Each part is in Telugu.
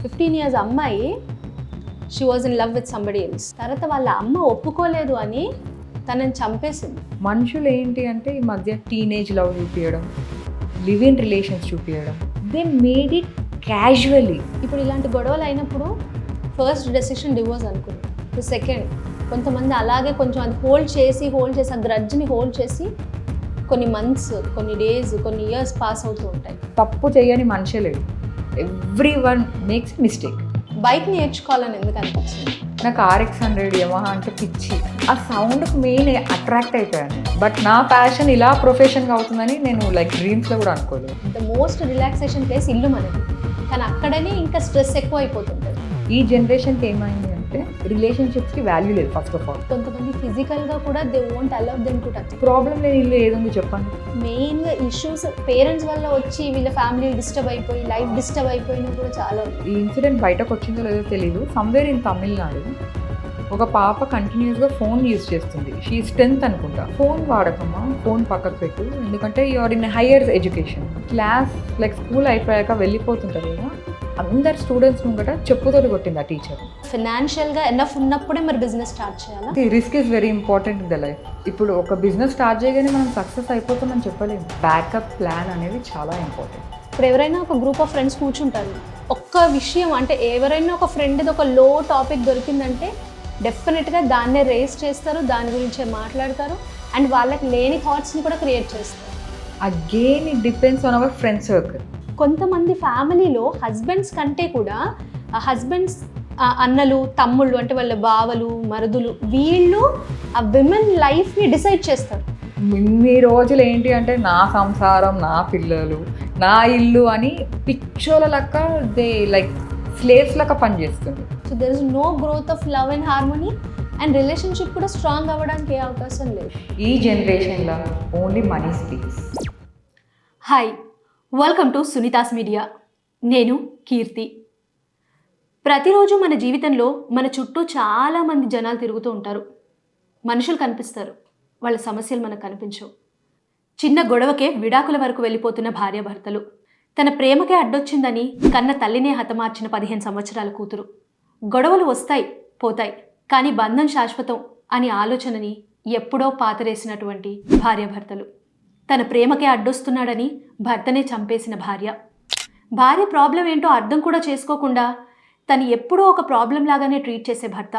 15 years అమ్మాయి she was in love with somebody else. తర్వాత వాళ్ళ అమ్మ ఒప్పుకోలేదు అని తనని చంపేసింది. మనుషులు ఏంటి అంటే ఈ మధ్య టీనేజ్ లవ్ చూపించడం, లివ్ ఇన్ రిలేషన్స్ చూపించడం, దే మేడ్ ఇట్ క్యాజువల్లీ. ఇప్పుడు ఇలాంటి గొడవలు అయినప్పుడు ఫస్ట్ డెసిషన్ డివోర్స్ అనుకున్నాను. సెకండ్ కొంతమంది అలాగే కొంచెం అది హోల్డ్ చేసి ఆ గ్రడ్జ్ని హోల్డ్ చేసి కొన్ని మంత్స్, కొన్ని డేస్, కొన్ని ఇయర్స్ పాస్ అవుతూ ఉంటాయి. తప్పు చేయని మనిషే లేడు. Every one makes mistake. Bike నేర్చుకోవాలని ఎందుకు అనిపించింది? నాకు RX100 యమహా అంటే పిచ్చి. ఆ సౌండ్కి మెయిన్ అట్రాక్ట్ అయిపోయాను. బట్ నా ప్యాషన్ ఇలా ప్రొఫెషన్గా అవుతుందని నేను లైక్ డ్రీమ్స్లో కూడా అనుకోలేదు. ద మోస్ట్ రిలాక్సేషన్ ప్లేస్ ఇల్లు మనది, కానీ అక్కడనే ఇంకా స్ట్రెస్ ఎక్కువ అయిపోతుంటుంది. ఈ జనరేషన్కి ఏమైంది అంటే రిలేషన్షిప్స్కి వాల్యూ లేదు. ఫస్ట్ ఆఫ్ ఆల్ కొంతమంది ఫిజికల్గా కూడా they won't allow them to touch. Problem లేని ఇల్లు ఏదుంది చెప్పండి. మెయిన్గా ఇష్యూస్ పేరెంట్స్ వల్ల వచ్చి వీళ్ళ ఫ్యామిలీ డిస్టర్బ్ అయిపోయి లైఫ్ డిస్టర్బ్ అయిపోయినా కూడా చాలా. ఈ ఇన్సిడెంట్ బయటకు వచ్చిందో లేదో తెలియదు. సమ్వేర్ ఇన్ తమిళనాడు ఒక పాప కంటిన్యూస్గా ఫోన్ యూజ్ చేస్తుంది. షీఈస్ 10th అనుకుంటా. ఫోన్ వాడకమ్మా, ఫోన్ పక్కకు పెట్టు, ఎందుకంటే you're in higher education. Class like school అయిపోయాక వెళ్ళిపోతుంటారు కదా, అందరు స్టూడెంట్స్ ముంగట చెప్పుతో కొట్టింది ఆ టీచర్. ఫినాన్షియల్గా ఎనఫ్ ఉన్నప్పుడే మరి బిజినెస్ స్టార్ట్ చేయాలా? Risk is very important in the life. ఇప్పుడు ఒక బిజినెస్ స్టార్ట్ చేయగానే మనం సక్సెస్ అయిపోతామని చెప్పలేము. బ్యాకప్ ప్లాన్ అనేది చాలా ఇంపార్టెంట్. ఇప్పుడు ఎవరైనా ఒక గ్రూప్ ఆఫ్ ఫ్రెండ్స్ కూర్చుంటారు, ఒక్క విషయం అంటే ఎవరైనా ఒక ఫ్రెండ్ది ఒక లో టాపిక్ దొరికిందంటే డెఫినెట్గా దాన్నే రేస్ చేస్తారు, దాని గురించే మాట్లాడతారు, అండ్ వాళ్ళకి లేని థాట్స్ని కూడా క్రియేట్ చేస్తారు. Again it depends on our friend circle. కొంతమంది ఫ్యామిలీలో హస్బెండ్స్ కంటే కూడా హస్బెండ్స్ అన్నలు, తమ్ముళ్ళు అంటే వాళ్ళ బావలు, మరుదులు, వీళ్ళు ఆ విమెన్ లైఫ్ని డిసైడ్ చేస్తారు. ఇన్ని రోజులు ఏంటి అంటే నా సంసారం, నా పిల్లలు, నా ఇల్లు అని పిచ్చోల లెక్క దే లైక్ స్లేవ్స్ లెక్క పనిచేస్తుంది. So there is no growth of love and harmony, and relationship కూడా స్ట్రాంగ్ అవ్వడానికి ఏ అవకాశం లేదు. ఈ జనరేషన్లో only money speaks. Hi, welcome to Sunitha's media. నేను కీర్తి. ప్రతిరోజు మన జీవితంలో మన చుట్టూ చాలామంది జనాలు తిరుగుతూ ఉంటారు. మనుషులు కనిపిస్తారు, వాళ్ళ సమస్యలు మనకు కనిపించవు. చిన్న గొడవకే విడాకుల వరకు వెళ్ళిపోతున్న భార్యాభర్తలు, తన ప్రేమకే అడ్డొచ్చిందని కన్న తల్లినే హతమార్చిన 15 సంవత్సరాల కూతురు. గొడవలు వస్తాయి పోతాయి, కానీ బంధం శాశ్వతం అని ఆలోచనని ఎప్పుడో పాతరేసినటువంటి భార్యాభర్తలు. తన ప్రేమకే అడ్డొస్తున్నాడని భర్తనే చంపేసిన భార్య ప్రాబ్లం ఏంటో అర్థం కూడా చేసుకోకుండా తను ఎప్పుడో ఒక ప్రాబ్లం లాగానే ట్రీట్ చేసే భర్త.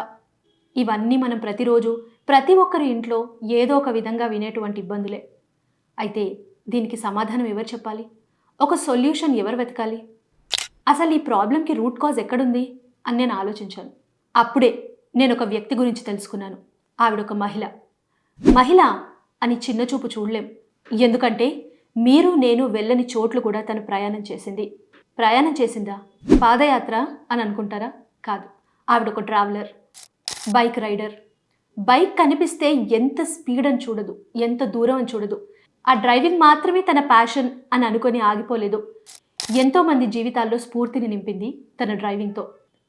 ఇవన్నీ మనం ప్రతిరోజు ప్రతి ఒక్కరి ఇంట్లో ఏదో ఒక విధంగా వినేటువంటి ఇబ్బందులే. అయితే దీనికి సమాధానం ఎవరు చెప్పాలి? ఒక సొల్యూషన్ ఎవరు వెతకాలి? అసలు ఈ ప్రాబ్లంకి రూట్ కాజ్ ఎక్కడుంది అని నేను ఆలోచించాను. అప్పుడే నేను ఒక వ్యక్తి గురించి తెలుసుకున్నాను. ఆవిడొక మహిళ అని చిన్నచూపు చూడలేం. ఎందుకంటే మీరు నేను వెళ్ళని చోట్లు కూడా తను ప్రయాణం చేసిందా? పాదయాత్ర అని అనుకుంటారా? కాదు, ఆవిడొక ట్రావెలర్, బైక్ రైడర్. బైక్ కనిపిస్తే ఎంత స్పీడ్ అని చూడదు, ఎంత దూరం అని చూడదు. ఆ డ్రైవింగ్ మాత్రమే తన ప్యాషన్ అని అనుకొని ఆగిపోలేదు. ఎంతోమంది జీవితాల్లో స్ఫూర్తిని నింపింది తన డ్రైవింగ్తో.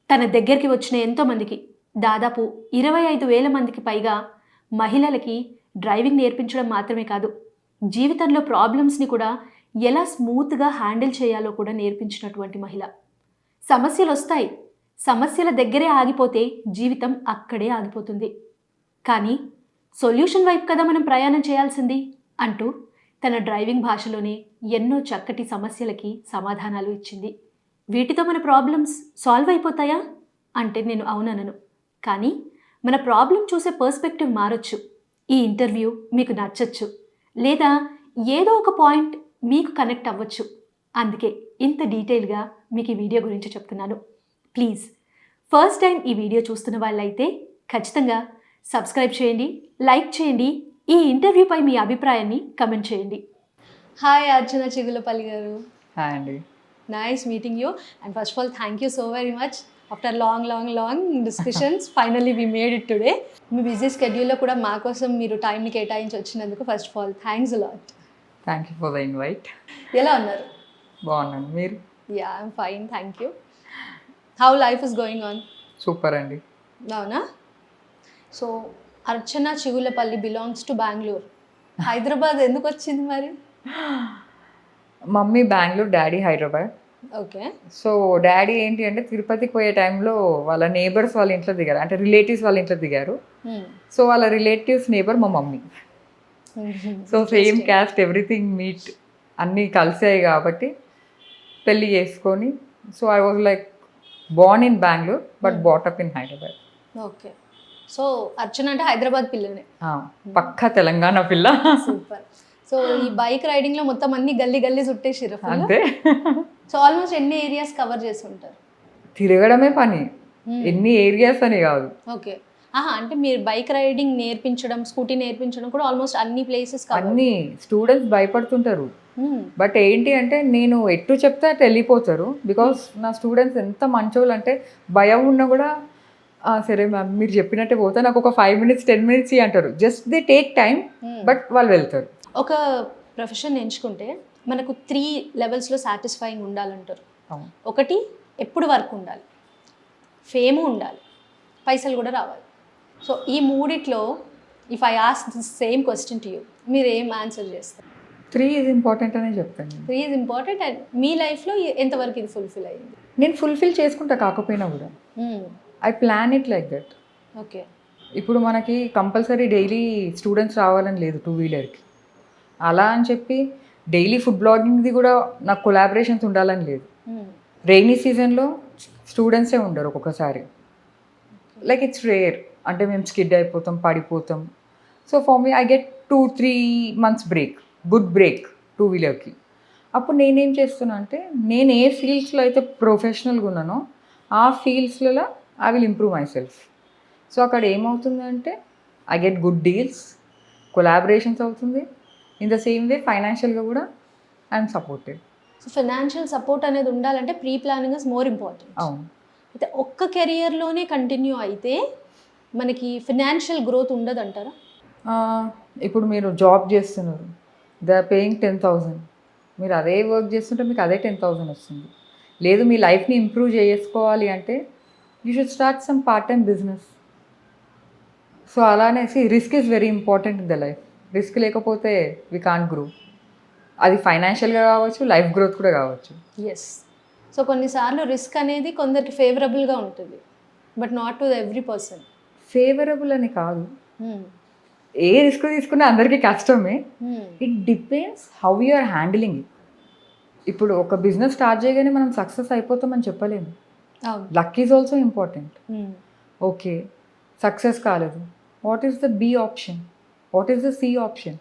తన దగ్గరికి వచ్చిన ఎంతోమందికి, దాదాపు 25,000 మందికి పైగా మహిళలకి డ్రైవింగ్ నేర్పించడం మాత్రమే కాదు, జీవితంలో ప్రాబ్లమ్స్ని కూడా ఎలా స్మూత్గా హ్యాండిల్ చేయాలో కూడా నేర్పించినటువంటి మహిళ. సమస్యలు వస్తాయి, సమస్యల దగ్గరే ఆగిపోతే జీవితం అక్కడే ఆగిపోతుంది. కానీ సొల్యూషన్ వైపు కదా మనం ప్రయాణం చేయాల్సింది అంటూ తన డ్రైవింగ్ భాషలోనే ఎన్నో చక్కటి సమస్యలకి సమాధానాలు ఇచ్చింది. వీటితో మన ప్రాబ్లమ్స్ సాల్వ్ అయిపోతాయా అంటే నేను అవునను. కానీ మన ప్రాబ్లం చూసే పర్స్పెక్టివ్ మారొచ్చు. ఈ ఇంటర్వ్యూ మీకు నచ్చచ్చు, లేదా ఏదో ఒక పాయింట్ మీకు కనెక్ట్ అవ్వచ్చు. అందుకే ఇంత డీటెయిల్గా మీకు ఈ వీడియో గురించి చెప్తున్నాను. ప్లీజ్ ఫస్ట్ టైం ఈ వీడియో చూస్తున్న వాళ్ళైతే ఖచ్చితంగా సబ్స్క్రైబ్ చేయండి, లైక్ చేయండి, ఈ ఇంటర్వ్యూపై మీ అభిప్రాయాన్ని కమెంట్ చేయండి. హాయ్ అర్చన చిగులపల్లి గారు. హాయ్ అండి. Nice meeting you. And first of all thank you so very much. After long discussions finally we made it today. మీ బిజీ స్కెడ్యూల్లో కూడా మా కోసం మీరు టైంని కేటాయించి వచ్చినందుకు first of all thanks a lot. Thank you for the invite. ఎలా ఉన్నారు? బాగున్నాను, మీరు? Yeah I'm fine, thank you. How life is going on? Super అండి. అవునా? So Archana Chigullapalli belongs to Bengaluru. Hyderabad ఎందుకు వచ్చింది మరి? Mummy Bengaluru, daddy Hyderabad. Okay. So daddy ఏంటి అంటే తిరుపతికి పోయే టైంలో వాళ్ళ నేబర్స్ వాళ్ళ ఇంట్లో దిగారు, అంటే రిలేటివ్స్ వాళ్ళ ఇంట్లో దిగారు. సో వాళ్ళ రిలేటివ్స్ నేబర్ మా mummy. So same caste, everything meet అన్నీ కలిసాయి కాబట్టి పెళ్ళి చేసుకొని. So I was like born in Bengaluru but brought up in Hyderabad. Okay. So Archana అంటే హైదరాబాద్ పిల్లనే. పక్కా తెలంగాణ పిల్ల. సూపర్. సో ఈ బైక్ రైడింగ్ లో మొత్తం అన్ని గల్లీ గల్లీ చుట్టేసిర్రు. అంతే. సో ఆల్మోస్ట్ ఎన్ని ఏరియాస్ కవర్ చేసి ఉంటారు? తిరగడమే పని, ఎన్ని ఏరియాస్ అని కాదు. ఓకే. అంటే మీరు బైక్ రైడింగ్ నేర్పించడం, స్కూటీ నేర్పించడం కూడా ఆల్మోస్ట్ అన్ని ప్లేసెస్ అన్ని. స్టూడెంట్స్ భయపడుతుంటారు, బట్ ఏంటి అంటే నేను ఎట్టు చెప్తే అటు వెళ్ళిపోతారు. బికాస్ నా స్టూడెంట్స్ ఎంత మంచోళ్ళు అంటే భయం ఉన్నా కూడా సరే మ్యామ్ మీరు చెప్పినట్టే పోతా, నాకు ఒక 5 minutes 10 minutes అంటారు. Just they take time, but వాళ్ళు వెళ్తారు. ఒక ప్రొఫెషన్ ఎంచుకుంటే మనకు 3 లెవెల్స్లో సాటిస్ఫైయింగ్ ఉండాలంటారు. ఒకటి, ఎప్పుడు వర్క్ ఉండాలి, ఫేము ఉండాలి, పైసలు కూడా రావాలి. సో ఈ మూడిట్లో if I ask the same question to you, మీరు ఏం ఆన్సర్ చేస్తారు? 3 is ఇంపార్టెంట్ అనే చెప్తాను. 3 is ఇంపార్టెంట్. అండ్ మీ లైఫ్లో ఎంతవరకు ఇది ఫుల్ఫిల్ అయ్యింది? నేను ఫుల్ఫిల్ చేసుకుంటా, కాకపోయినా కూడా I plan it like that. Okay. ఇప్పుడు మనకి కంపల్సరీ డైలీ స్టూడెంట్స్ రావాలని లేదు 2-wheelerకి. అలా అని చెప్పి డైలీ ఫుడ్ బ్లాగింగ్ది కూడా నాకు కొలాబరేషన్స్ ఉండాలని లేదు. రెయినీ సీజన్లో స్టూడెంట్సే ఉండరు ఒక్కొక్కసారి. లైక్ ఇట్స్ రేర్, అంటే మేము స్కిడ్ అయిపోతాం, పడిపోతాం. So for me I get 2-3 months break, good break 2-wheelerకి. అప్పుడు నేనేం చేస్తున్నా అంటే నేను ఏ ఫీల్డ్స్లో అయితే ప్రొఫెషనల్గా ఉన్నానో ఆ ఫీల్డ్స్లలో I will improve my self అక్కడ ఏమవుతుందంటే I get good deals, collaborations అవుతుంది. ఇన్ ద సేమ్ వే ఫైనాన్షియల్గా కూడా I'm supported. So financial support అనేది ఉండాలంటే pre planning is more important. అవును. అయితే ఒక్క కెరియర్లోనే కంటిన్యూ అయితే మనకి ఫైనాన్షియల్ గ్రోత్ ఉండదు అంటారా? ఇప్పుడు మీరు జాబ్ చేస్తున్నారు, దే ఆర్ పేయింగ్ 10,000. మీరు అదే వర్క్ చేస్తుంటే మీకు అదే 10,000 వస్తుంది. లేదు మీ లైఫ్ని ఇంప్రూవ్ చేసుకోవాలి అంటే you should start some part time business. So అలానేసి risk is very important in the life. Risk లేకపోతే వీ కాంట్ గ్రో. అది ఫైనాన్షియల్గా కావచ్చు, లైఫ్ గ్రోత్ కూడా కావచ్చు. ఎస్. సో కొన్నిసార్లు రిస్క్ అనేది కొందరికి ఫేవరబుల్గా ఉంటుంది, but not to every person. Favourable అని కాదు, ఏ రిస్క్ తీసుకున్నా అందరికీ కష్టమే. It depends how you are handling it. ఇప్పుడు ఒక బిజినెస్ స్టార్ట్ చేయగానే మనం సక్సెస్ అయిపోతామని చెప్పలేము. Luck is also important. Okay, success కాలేదు, what is the B option, what is the C option?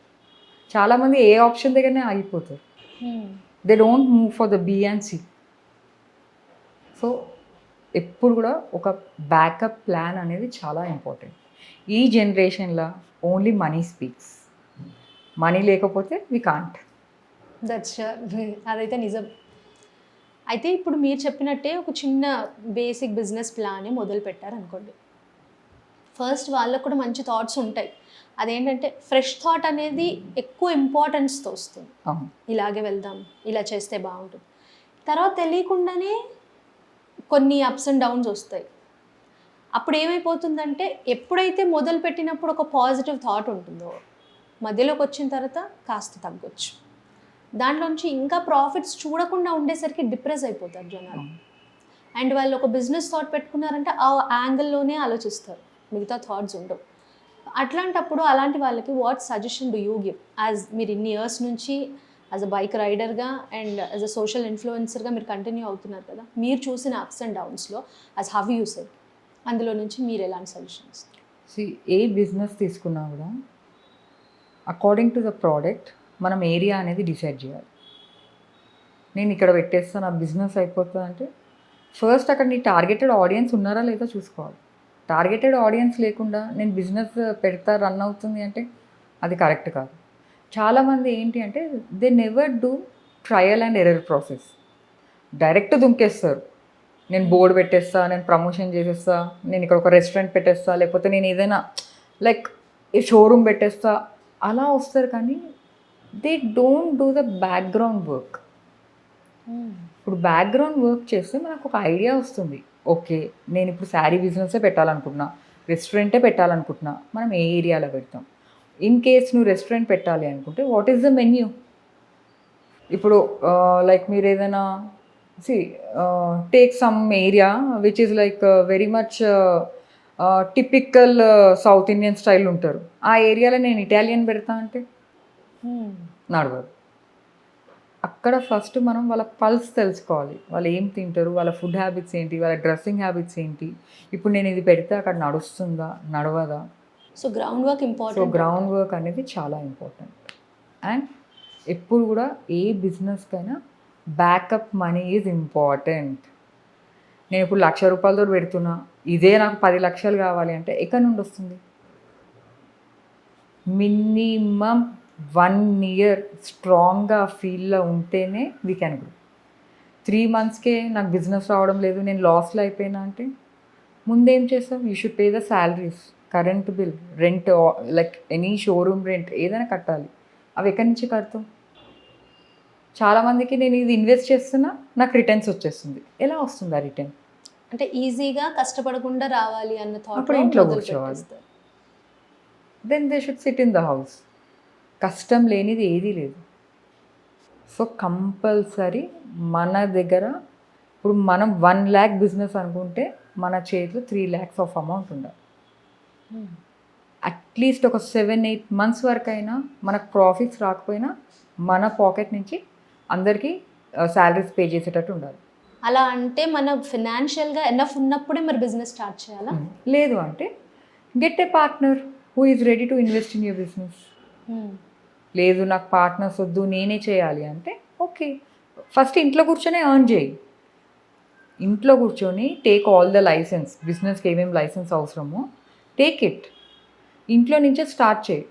చాలామంది ఏ ఆప్షన్ దగ్గరనే ఆగిపోతారు. They don't move for the B and C. So ఎప్పుడు కూడా ఒక బ్యాకప్ ప్లాన్ అనేది చాలా ఇంపార్టెంట్. ఈ జనరేషన్లో ఓన్లీ మనీ స్పీక్స్. మనీ లేకపోతే వి కాంట్. దట్స్ అదైతే నిజం. అయితే ఇప్పుడు మీరు చెప్పినట్టే ఒక చిన్న బేసిక్ బిజినెస్ ప్లానే మొదలు పెట్టారనుకోండి. ఫస్ట్ వాళ్ళకు కూడా మంచి థాట్స్ ఉంటాయి. అదేంటంటే ఫ్రెష్ థాట్ అనేది ఎక్కువ ఇంపార్టెన్స్తో వస్తుంది. ఇలాగే వెళ్దాం, ఇలా చేస్తే బాగుంటుంది. తర్వాత తెలియకుండానే కొన్ని అప్స్ అండ్ డౌన్స్ వస్తాయి. అప్పుడు ఏమైపోతుందంటే ఎప్పుడైతే మొదలు పెట్టినప్పుడు ఒక పాజిటివ్ థాట్ ఉంటుందో మధ్యలోకి వచ్చిన తర్వాత కాస్త తగ్గొచ్చు. దాంట్లోంచి ఇంకా ప్రాఫిట్స్ చూడకుండా ఉండేసరికి డిప్రెస్ అయిపోతారు జనాలు. అండ్ వాళ్ళు ఒక బిజినెస్ థాట్ పెట్టుకున్నారంటే ఆ యాంగిల్లోనే ఆలోచిస్తారు, మిగతా థాట్స్ ఉండవు. అట్లాంటప్పుడు అలాంటి వాళ్ళకి what suggestion do you give? As మీరు ఇన్ని ఇయర్స్ నుంచి యాజ్ అ బైక్ రైడర్గా అండ్ యాజ్ అ సోషల్ ఇన్ఫ్లుయెన్సర్గా మీరు కంటిన్యూ అవుతున్నారు కదా, మీరు చూసిన అప్స్ అండ్ డౌన్స్లో యాజ్ హవ్ యూ సెడ్, అందులో నుంచి మీరు ఎలాంటి సజెషన్స్? ఏ బిజినెస్ తీసుకున్నా కూడా అకార్డింగ్ టు ద ప్రోడక్ట్ మనం ఏరియా అనేది డిసైడ్ చేయాలి. నేను ఇక్కడ పెట్టేస్తాను, నా బిజినెస్ అయిపోతుంది అంటే ఫస్ట్ అక్కడ నీ టార్గెటెడ్ ఆడియన్స్ ఉన్నారా లేదా చూసుకోవాలి. టార్గెటెడ్ ఆడియన్స్ లేకుండా నేను బిజినెస్ పెడతా రన్ అవుతుంది అంటే అది కరెక్ట్ కాదు. చాలామంది ఏంటి అంటే they never do trial and error process. Direct దుంకేస్తారు. నేను బోర్డు పెట్టేస్తా, నేను ప్రమోషన్ చేసేస్తా, నేను ఇక్కడ ఒక రెస్టారెంట్ పెట్టేస్తా, లేకపోతే నేను ఏదైనా లైక్ షోరూమ్ పెట్టేస్తా, అలా వస్తారు. కానీ they don't do the background work. ఇప్పుడు బ్యాక్గ్రౌండ్ వర్క్ చేస్తే మనకు ఒక ఐడియా వస్తుంది. ఓకే, నేను ఇప్పుడు శారీ బిజినెసే పెట్టాలనుకుంటున్నా, రెస్టారెంటే పెట్టాలనుకుంటున్నా, మనం ఏ ఏరియాలో పెడతాం. ఇన్ కేస్ నువ్వు రెస్టారెంట్ పెట్టాలి అనుకుంటే వాట్ ఈస్ ద మెన్యూ. ఇప్పుడు లైక్ మీరు ఏదైనా see take some area which is like very much typical south Indian style ఉంటారు. ఆ ఏరియాలో నేను ఇటాలియన్ పెడతా అంటే నడవదు. అక్కడ ఫస్ట్ మనం వాళ్ళ పల్స్ తెలుసుకోవాలి, వాళ్ళు ఏం తింటారు, వాళ్ళ ఫుడ్ హ్యాబిట్స్ ఏంటి, వాళ్ళ డ్రెస్సింగ్ హ్యాబిట్స్ ఏంటి. ఇప్పుడు నేను ఇది పెడితే అక్కడ నడుస్తుందా నడవదా. So ground work so important. Ground work అనేది చాలా ఇంపార్టెంట్. అండ్ ఎప్పుడు కూడా ఏ బిజినెస్కైనా బ్యాకప్ మనీ ఈజ్ ఇంపార్టెంట్. నేను ఇప్పుడు 1,00,000 రూపాయలతో పెడుతున్నా, ఇదే నాకు 10 లక్షలు కావాలి అంటే ఎక్కడి నుండి వస్తుంది? మినిమం 1 ఇయర్ స్ట్రాంగ్గా ఫీల్లో ఉంటేనే వీ క్యాన్ గ్రో. 3 మంత్స్కే నాకు బిజినెస్ రావడం లేదు, నేను లాస్లో అయిపోయినా అంటే ముందేం చేస్తాం? You should pay the salaries, current bill, rent, like any showroom rent ఏదైనా కట్టాలి. అవి ఎక్కడి నుంచి కడతాం? చాలామందికి నేను ఇది ఇన్వెస్ట్ చేస్తున్నా, నాకు రిటర్న్స్ వచ్చేస్తుంది. ఎలా వస్తుంది ఆ రిటర్న్? అంటే ఈజీగా కష్టపడకుండా రావాలి అన్న థాట్ అప్పుడు ఇంట్లో కూర్చోవాలి. Then they should sit in the house. కష్టం లేనిది ఏదీ లేదు. సో కంపల్సరీ మన దగ్గర ఇప్పుడు మనం 1 lakh బిజినెస్ అనుకుంటే మన చేతిలో 3 lakhs ఆఫ్ అమౌంట్ ఉండాలి. అట్లీస్ట్ ఒక 7-8 months వరకు అయినా మనకు ప్రాఫిట్స్ రాకపోయినా మన పాకెట్ నుంచి అందరికీ శాలరీస్ పే చేసేటట్టు ఉండాలి. అలా అంటే మన ఫినాన్షియల్గా ఎనఫ్ ఉన్నప్పుడే మరి బిజినెస్ స్టార్ట్ చేయాలా? లేదు అంటే get a partner who is ready to invest in your business. లేదు నాకు పార్ట్నర్స్ వద్దు నేనే చేయాలి అంటే ఓకే, ఫస్ట్ ఇంట్లో కూర్చొని ఎర్న్ చేయి. ఇంట్లో కూర్చొని టేక్ ఆల్ ద లైసెన్స్, బిజినెస్కి ఏమేమి లైసెన్స్ అవసరమో టేక్ ఇట్. ఇంట్లో నుంచే స్టార్ట్ చేయి.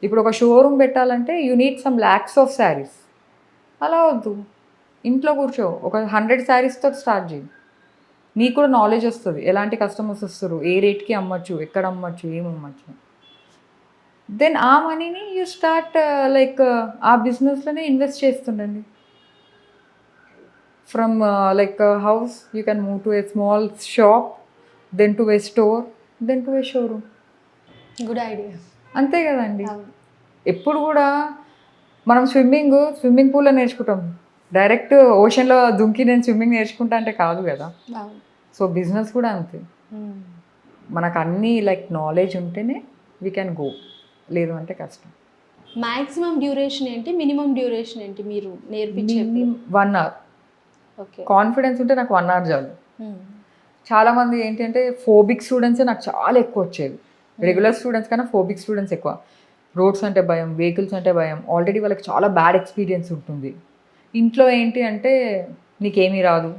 ఇప్పుడు ఒక షోరూమ్ పెట్టాలంటే you need some lakhs of saris. అలా వద్దు, ఇంట్లో కూర్చో, ఒక 100 శారీస్తో స్టార్ట్ చేయి. నీకు కూడా నాలెడ్జ్ వస్తుంది, ఎలాంటి కస్టమర్స్ వస్తారు, ఏ రేట్కి అమ్మచ్చు, ఎక్కడ అమ్మచ్చు, ఏం అమ్మచ్చు. దెన్ ఆ మనీని యూ స్టార్ట్ లైక్ ఆ బిజినెస్లోనే ఇన్వెస్ట్ చేస్తుండండి. From like house you can move to a small shop, then to a store, then to a showroom. Good idea. అంతే కదండి. ఎప్పుడు కూడా మనం స్విమ్మింగ్ పూల్లో నేర్చుకుంటాం, డైరెక్ట్ ఓషన్లో దుంకి నేను స్విమ్మింగ్ నేర్చుకుంటా అంటే కాదు కదా. సో బిజినెస్ కూడా అంతే. మనకు అన్నీ లైక్ నాలెడ్జ్ ఉంటేనే వీ క్యాన్ గో, లేదు అంటే కష్టం. మాక్సిమం డ్యూరేషన్ ఏంటి, మినిమం డ్యూరేషన్ ఏంటి మీరు నేర్పించే? 1 hour. ఓకే. కాన్ఫిడెన్స్ ఉంటే నాకు 1 hour చాలు. చాలామంది ఏంటంటే ఫోబిక్ స్టూడెంట్సే నాకు చాలా ఎక్కువ వచ్చేది. రెగ్యులర్ స్టూడెంట్స్ కన్నా ఫోబిక్ స్టూడెంట్స్ ఎక్కువ. రోడ్స్ అంటే భయం, వెహికల్స్ అంటే భయం, ఆల్రెడీ వాళ్ళకి చాలా బ్యాడ్ ఎక్స్పీరియన్స్ ఉంటుంది. ఇంట్లో ఏంటి అంటే నీకేమీ రాదు,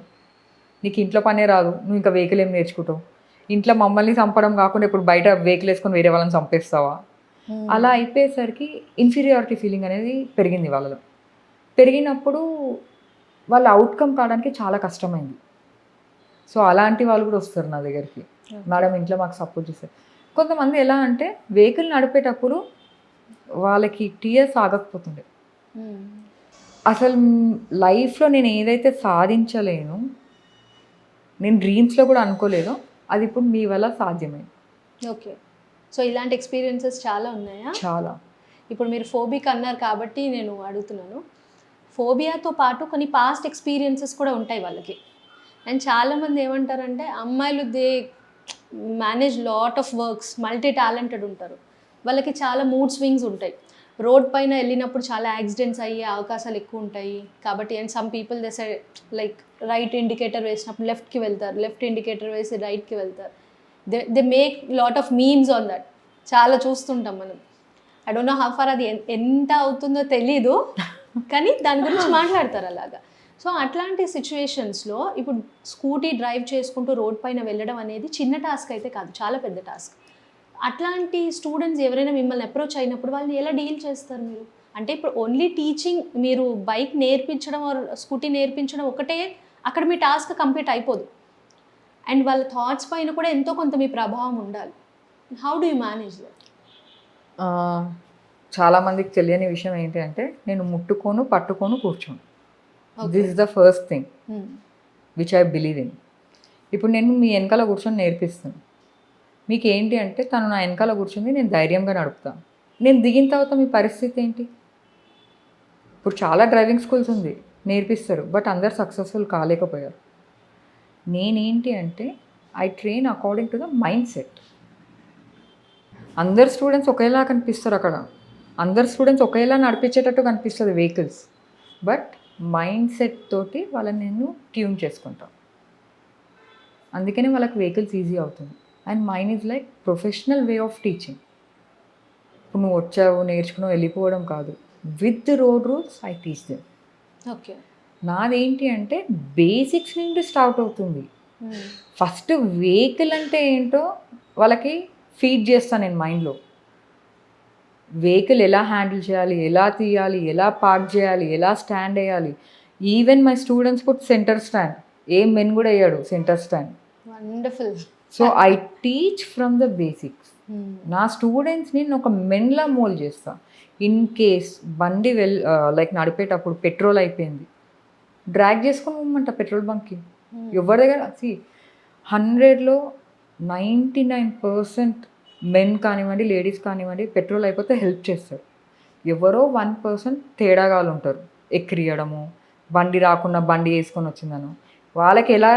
నీకు ఇంట్లో పనే రాదు, నువ్వు ఇంకా వెహికల్ ఏం నేర్చుకుంటావు, ఇంట్లో మమ్మల్ని చంపడం కాకుండా ఇప్పుడు బయట వెహికల్ వేసుకొని వేరే వాళ్ళని చంపేస్తావా. అలా అయిపోయేసరికి ఇన్ఫీరియారిటీ ఫీలింగ్ అనేది పెరిగింది వాళ్ళలో. పెరిగినప్పుడు వాళ్ళ అవుట్కమ్ కావడానికి చాలా కష్టమైంది. సో అలాంటి వాళ్ళు కూడా వస్తారు నా దగ్గరికి, మేడం ఇంట్లో మాకు సపోర్ట్ చేస్తారు. కొంతమంది ఎలా అంటే వెహికల్ నడిపేటప్పుడు వాళ్ళకి టీయర్స్ ఆగకపోతుండే. అసలు లైఫ్లో నేను ఏదైతే సాధించలేను, నేను డ్రీమ్స్లో కూడా అనుకోలేదో అది ఇప్పుడు మీ వల్ల సాధ్యమైంది. ఓకే. సో ఇలాంటి ఎక్స్పీరియన్సెస్ చాలా ఉన్నాయా? చాలా. ఇప్పుడు మీరు ఫోబిక్ అన్నారు కాబట్టి నేను అడుగుతున్నాను, ఫోబియాతో పాటు కొన్ని పాస్ట్ ఎక్స్పీరియన్సెస్ కూడా ఉంటాయి వాళ్ళకి. అండ్ చాలామంది ఏమంటారంటే అమ్మాయిలు they manage lot of works, multi talented ఉంటారు, వాళ్ళకి చాలా మూడ్ స్వింగ్స్ ఉంటాయి. రోడ్ పైన వెళ్ళినప్పుడు చాలా యాక్సిడెంట్స్ అయ్యే అవకాశాలు ఎక్కువ ఉంటాయి కాబట్టి. And some people they side like right indicator వేసినప్పుడు లెఫ్ట్కి వెళ్తారు, లెఫ్ట్ ఇండికేటర్ వేసి రైట్కి వెళ్తారు. They make lot of memes on that. చాలా చూస్తుంటాం మనం. I don't know how far అది ఎంత అవుతుందో తెలీదు, కానీ దాని గురించి మాట్లాడతారు అలాగా. సో అట్లాంటి సిచ్యువేషన్స్లో ఇప్పుడు స్కూటీ డ్రైవ్ చేసుకుంటూ రోడ్ పైన వెళ్ళడం అనేది చిన్న టాస్క్ అయితే కాదు, చాలా పెద్ద టాస్క్. అట్లాంటి స్టూడెంట్స్ ఎవరైనా మిమ్మల్ని అప్రోచ్ అయినప్పుడు వాళ్ళని ఎలా డీల్ చేస్తారు మీరు? అంటే ఇప్పుడు ఓన్లీ టీచింగ్, మీరు బైక్ నేర్పించడం ఆర్ స్కూటీ నేర్పించడం ఒకటే అక్కడ మీ టాస్క్ కంప్లీట్ అయిపోదు. అండ్ వాళ్ళ థాట్స్ పైన కూడా ఎంతో కొంత మీ ప్రభావం ఉండాలి. How do you manage that? చాలామందికి తెలియని విషయం ఏంటి అంటే నేను ముట్టుకోను పట్టుకోను కూర్చోను. This is the first thing which I believe in. ఇప్పుడు నేను మీ వెనకాల కూర్చొని నేర్పిస్తాను, మీకు ఏంటి అంటే తను నా వెనకాల కూర్చుంది, నేను ధైర్యంగా నడుపుతాను. నేను దిగిన తర్వాత మీ పరిస్థితి ఏంటి? ఇప్పుడు చాలా డ్రైవింగ్ స్కూల్స్ ఉంది, నేర్పిస్తారు, బట్ అందరు సక్సెస్ఫుల్ కాలేకపోయారు. నేనేంటి అంటే I train according to the mind set. అందరు స్టూడెంట్స్ ఒకేలా కనిపిస్తారు అక్కడ, అందరు స్టూడెంట్స్ ఒకేలా నడిపించేటట్టు కనిపిస్తుంది వెహికల్స్, బట్ మైండ్ సెట్ తోటి వాళ్ళని నేను ట్యూన్ చేసుకుంటాను. అందుకనే వాళ్ళకి వెహికల్స్ ఈజీ అవుతుంది. And mind is like professional way of teaching. ఇప్పుడు నువ్వు వచ్చావు నేర్చుకున్నావు వెళ్ళిపోవడం కాదు, with the road rules I teach them. Okay. నాదేంటి అంటే బేసిక్స్ నుండి స్టార్ట్ అవుతుంది. ఫస్ట్ వెహికల్ అంటే ఏంటో వాళ్ళకి ఫీడ్ చేస్తాను నేను మైండ్లో. వెహికల్ ఎలా హ్యాండిల్ చేయాలి, ఎలా తీయాలి, ఎలా పార్క్ చేయాలి, ఎలా స్టాండ్ వేయాలి. Even my students put centre stand. Men కూడా వేయాడు centre stand. Wonderful. So I teach from the basics. నా స్టూడెంట్స్ని నేను ఒక మెన్లా మోల్డ్ చేస్తా. ఇన్ కేస్ బండి లైక్ నడిపేటప్పుడు పెట్రోల్ అయిపోయింది, డ్రాగ్ చేసుకొని పోమంట పెట్రోల్ బంక్కి. ఎవరి దగ్గర 100లో 99% మెన్ కానివ్వండి లేడీస్ కానివ్వండి పెట్రోల్ అయిపోతే హెల్ప్ చేస్తారు. ఎవరో 1% తేడాగాలు ఉంటారు, ఎక్కిరియడము, బండి రాకుండా బండి వేసుకొని వచ్చిందను. వాళ్ళకి ఎలా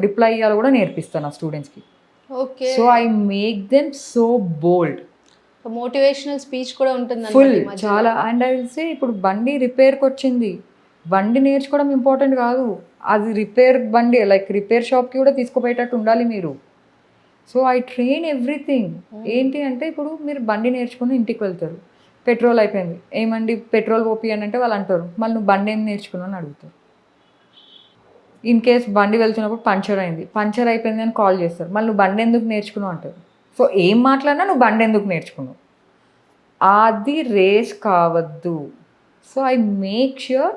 రిప్లై ఇవ్వాలో కూడా నేర్పిస్తాను ఆ స్టూడెంట్స్కి. Okay. So I make them so bold. Motivational speech కూడా ఉంటుంది ఫుల్ చాలా. అండ్ ఐ విల్ సే ఇప్పుడు బండి రిపేర్కి వచ్చింది, బండి నేర్చుకోవడం ఇంపార్టెంట్ కాదు, అది రిపేర్ బండి లైక్ రిపేర్ షాప్కి కూడా తీసుకుపోయేటట్టు ఉండాలి మీరు. So I train everything. ఏంటి అంటే ఇప్పుడు మీరు బండి నేర్చుకుని ఇంటికి వెళ్తారు, పెట్రోల్ అయిపోయింది, ఏమండి పెట్రోల్ పోపి అని అంటే వాళ్ళు అంటారు, మళ్ళీ నువ్వు బండి ఏం నేర్చుకున్నావు అని అడుగుతారు. ఇన్ కేస్ బండి వెళ్తున్నప్పుడు పంచర్ అయిపోయింది అని కాల్ చేస్తారు, మళ్ళీ నువ్వు బండి ఎందుకు నేర్చుకున్నావు అంటారు. సో ఏం మాట్లాడినా నువ్వు బండి ఎందుకు నేర్చుకున్నావు, అది రేస్ కావద్దు. So I make sure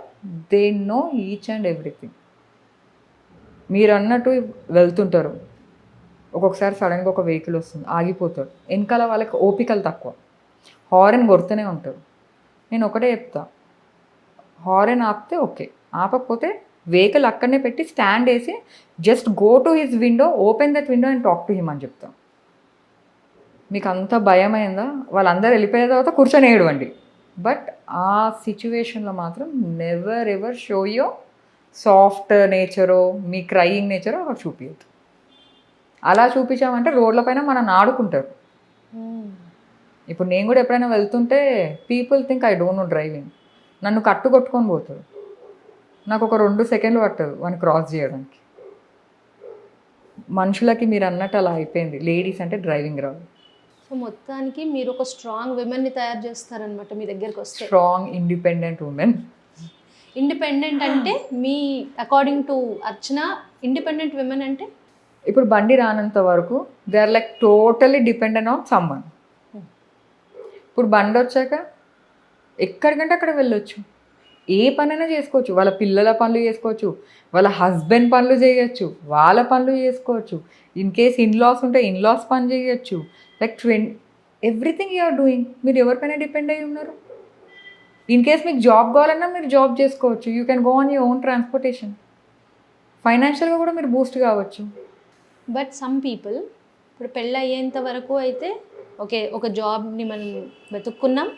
they know each and everything. మీరు అన్నట్టు వెళ్తుంటారు, ఒక్కొక్కసారి సడన్గా ఒక వెహికల్ వస్తుంది, ఆగిపోతాడు, వెనకాల వాళ్ళకి ఓపికలు తక్కువ, హారన్ కొడుతూనే ఉంటారు. నేను ఒకటే చెప్తా, హారన్ ఆపితే ఓకే, ఆపకపోతే వెహికల్ అక్కడనే పెట్టి స్టాండ్ వేసి just go to his window, open that window and talk to him అని చెప్తాం. మీకు అంత భయం అయిందా, వాళ్ళందరూ వెళ్ళిపోయిన తర్వాత కూర్చొని ఏడవండి. బట్ ఆ సిచ్యువేషన్లో మాత్రం నెవర్ ఎవర్ షో యో సాఫ్ట్ నేచరో మీ క్రయింగ్ నేచరో అక్కడ చూపించద్దు. అలా చూపించామంటే రోడ్ల పైన మనం ఆడుకుంటారు. ఇప్పుడు నేను కూడా ఎప్పుడైనా వెళ్తుంటే people think I don't no driving, నన్ను కొట్టుకొని పోతాడు. నాకు ఒక 2 సెకండ్లు పట్టదు వాడిని క్రాస్ చేయడానికి. మనుషులకి మీరు అన్నట్టు అలా అయిపోయింది, లేడీస్ అంటే డ్రైవింగ్ రాదు. సో మొత్తానికి మీరు ఒక స్ట్రాంగ్ విమెన్ని తయారు చేస్తారనమాట మీ దగ్గరికి వస్తే. Strong independent women. ఇండిపెండెంట్ అంటే మీ according to Archana independent women అంటే ఇప్పుడు బండి రానంత వరకు they are like totally dependent on someone. ఇప్పుడు బండి వచ్చాక ఎక్కడికంటే అక్కడ వెళ్ళొచ్చు, ఏ పనైనా చేసుకోవచ్చు, వాళ్ళ పిల్లల పనులు చేసుకోవచ్చు, వాళ్ళ హస్బెండ్ పనులు చేయొచ్చు, వాళ్ళ పనులు చేసుకోవచ్చు, ఇన్ కేస్ ఇన్లాస్ ఉంటే ఇన్లాస్ పని చేయొచ్చు, like everything you are doing. మీరు ఎవరిపైన డిపెండ్ అయ్యి ఉన్నారు? ఇన్ కేస్ మీకు జాబ్ కావాలన్నా మీరు జాబ్ చేసుకోవచ్చు, you can go on your own transportation, ఫైనాన్షియల్గా కూడా మీరు బూస్ట్ కావచ్చు. బట్ సమ్ పీపుల్ ఇప్పుడు పెళ్ళి అయ్యేంత వరకు అయితే ఓకే, ఒక జాబ్ని మనం వెతుక్కున్నాం,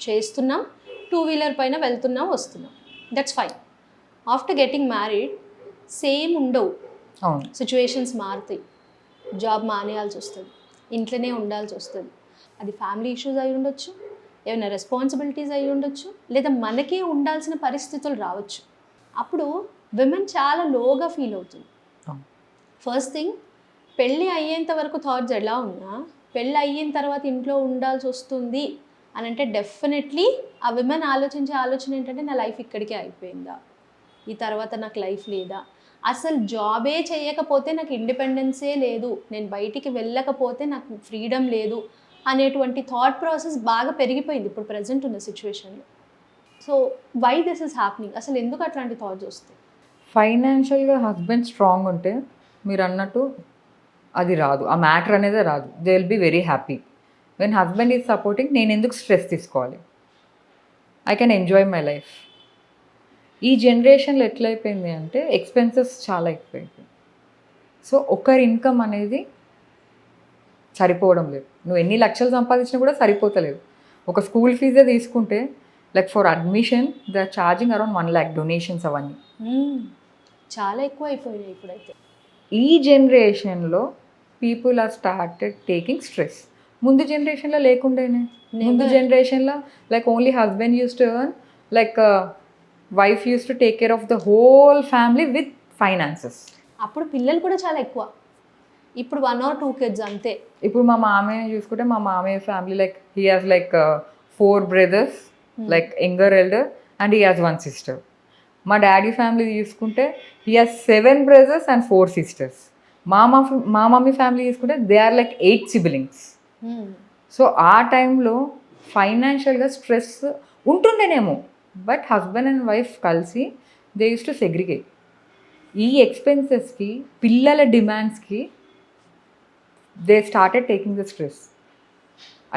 చేస్తున్నాం, 2-వీలర్ పైన వెళ్తున్నాం వస్తున్నాం, that's fine. After getting married same ఉండవు, అవును, సిచ్యువేషన్స్ మారుతాయి, జాబ్ మానేయాల్సి వస్తుంది, ఇంట్లోనే ఉండాల్సి వస్తుంది. అది ఫ్యామిలీ ఇష్యూస్ అయి ఉండొచ్చు, ఏమైనా రెస్పాన్సిబిలిటీస్ అయి ఉండొచ్చు, లేదా మనకే ఉండాల్సిన పరిస్థితులు రావచ్చు. అప్పుడు విమెన్ చాలా లోగా ఫీల్ అవుతుంది. ఫస్ట్ థింగ్, పెళ్ళి అయ్యేంత వరకు థాట్స్ ఎలా ఉన్నా పెళ్ళి అయిన తర్వాత ఇంట్లో ఉండాల్సి వస్తుంది అని అంటే డెఫినెట్లీ ఆ విమెన్ ఆలోచించే ఆలోచన ఏంటంటే నా లైఫ్ ఇక్కడికే అయిపోయిందా, ఈ తర్వాత నాకు లైఫ్ లేదా, అసలు జాబే చేయకపోతే నాకు ఇండిపెండెన్సే లేదు, నేను బయటికి వెళ్ళకపోతే నాకు ఫ్రీడమ్ లేదు అనేటువంటి థాట్ ప్రాసెస్ బాగా పెరిగిపోయింది ఇప్పుడు ప్రజెంట్ ఉన్న సిచ్యువేషన్లో. So why this is happening, అసలు ఎందుకు అట్లాంటి థాట్స్ వస్తాయి? ఫైనాన్షియల్గా హస్బెండ్ స్ట్రాంగ్ ఉంటే మీరు అన్నట్టు అది రాదు, ఆ మ్యాటర్ అనేది రాదు. They will be very happy. When husband is supporting, నేను ఎందుకు స్ట్రెస్ తీసుకోవాలి, I can enjoy my life. ఈ జనరేషన్లో ఎట్లయిపోయింది అంటే ఎక్స్పెన్సెస్ చాలా ఎక్కువైపోయింది. సో ఒకరి ఇన్కమ్ అనేది సరిపోవడం లేదు, నువ్వు ఎన్ని లక్షలు సంపాదించినా కూడా సరిపోతలేదు. ఒక స్కూల్ ఫీజే తీసుకుంటే like for admission they are charging around 1 lakh donations అవన్నీ. చాలా ఎక్కువ అయిపోయినాయి ఇప్పుడైతే. ఈ జనరేషన్లో people are started taking stress. ముందు జనరేషన్లో లేకుండేనే. ముందు జనరేషన్లో like only husband use to earn, like wife use to take care of the whole family with finances. అప్పుడు పిల్లలు కూడా చాలా ఎక్కువ, ఇప్పుడు 1 or 2 kids అంతే. ఇప్పుడు మా మామయ్య చూసుకుంటే మా మామయ్య family like he has like 4 brothers, like younger elder, and he has 1 sister. మా డాడీ ఫ్యామిలీ చూసుకుంటే he has 7 brothers and 4 sisters. మా మమ్మీ ఫ్యామిలీ చూసుకుంటే they are like 8 siblings. So ఆ టైంలో ఫైనాన్షియల్గా స్ట్రెస్ ఉంటుండేనేమో, బట్ హస్బెండ్ అండ్ వైఫ్ కలిసి దే యూస్ టు సెగ్రిగేట్. ఈ ఎక్స్పెన్సెస్కి, పిల్లల డిమాండ్స్కి they started taking the stress.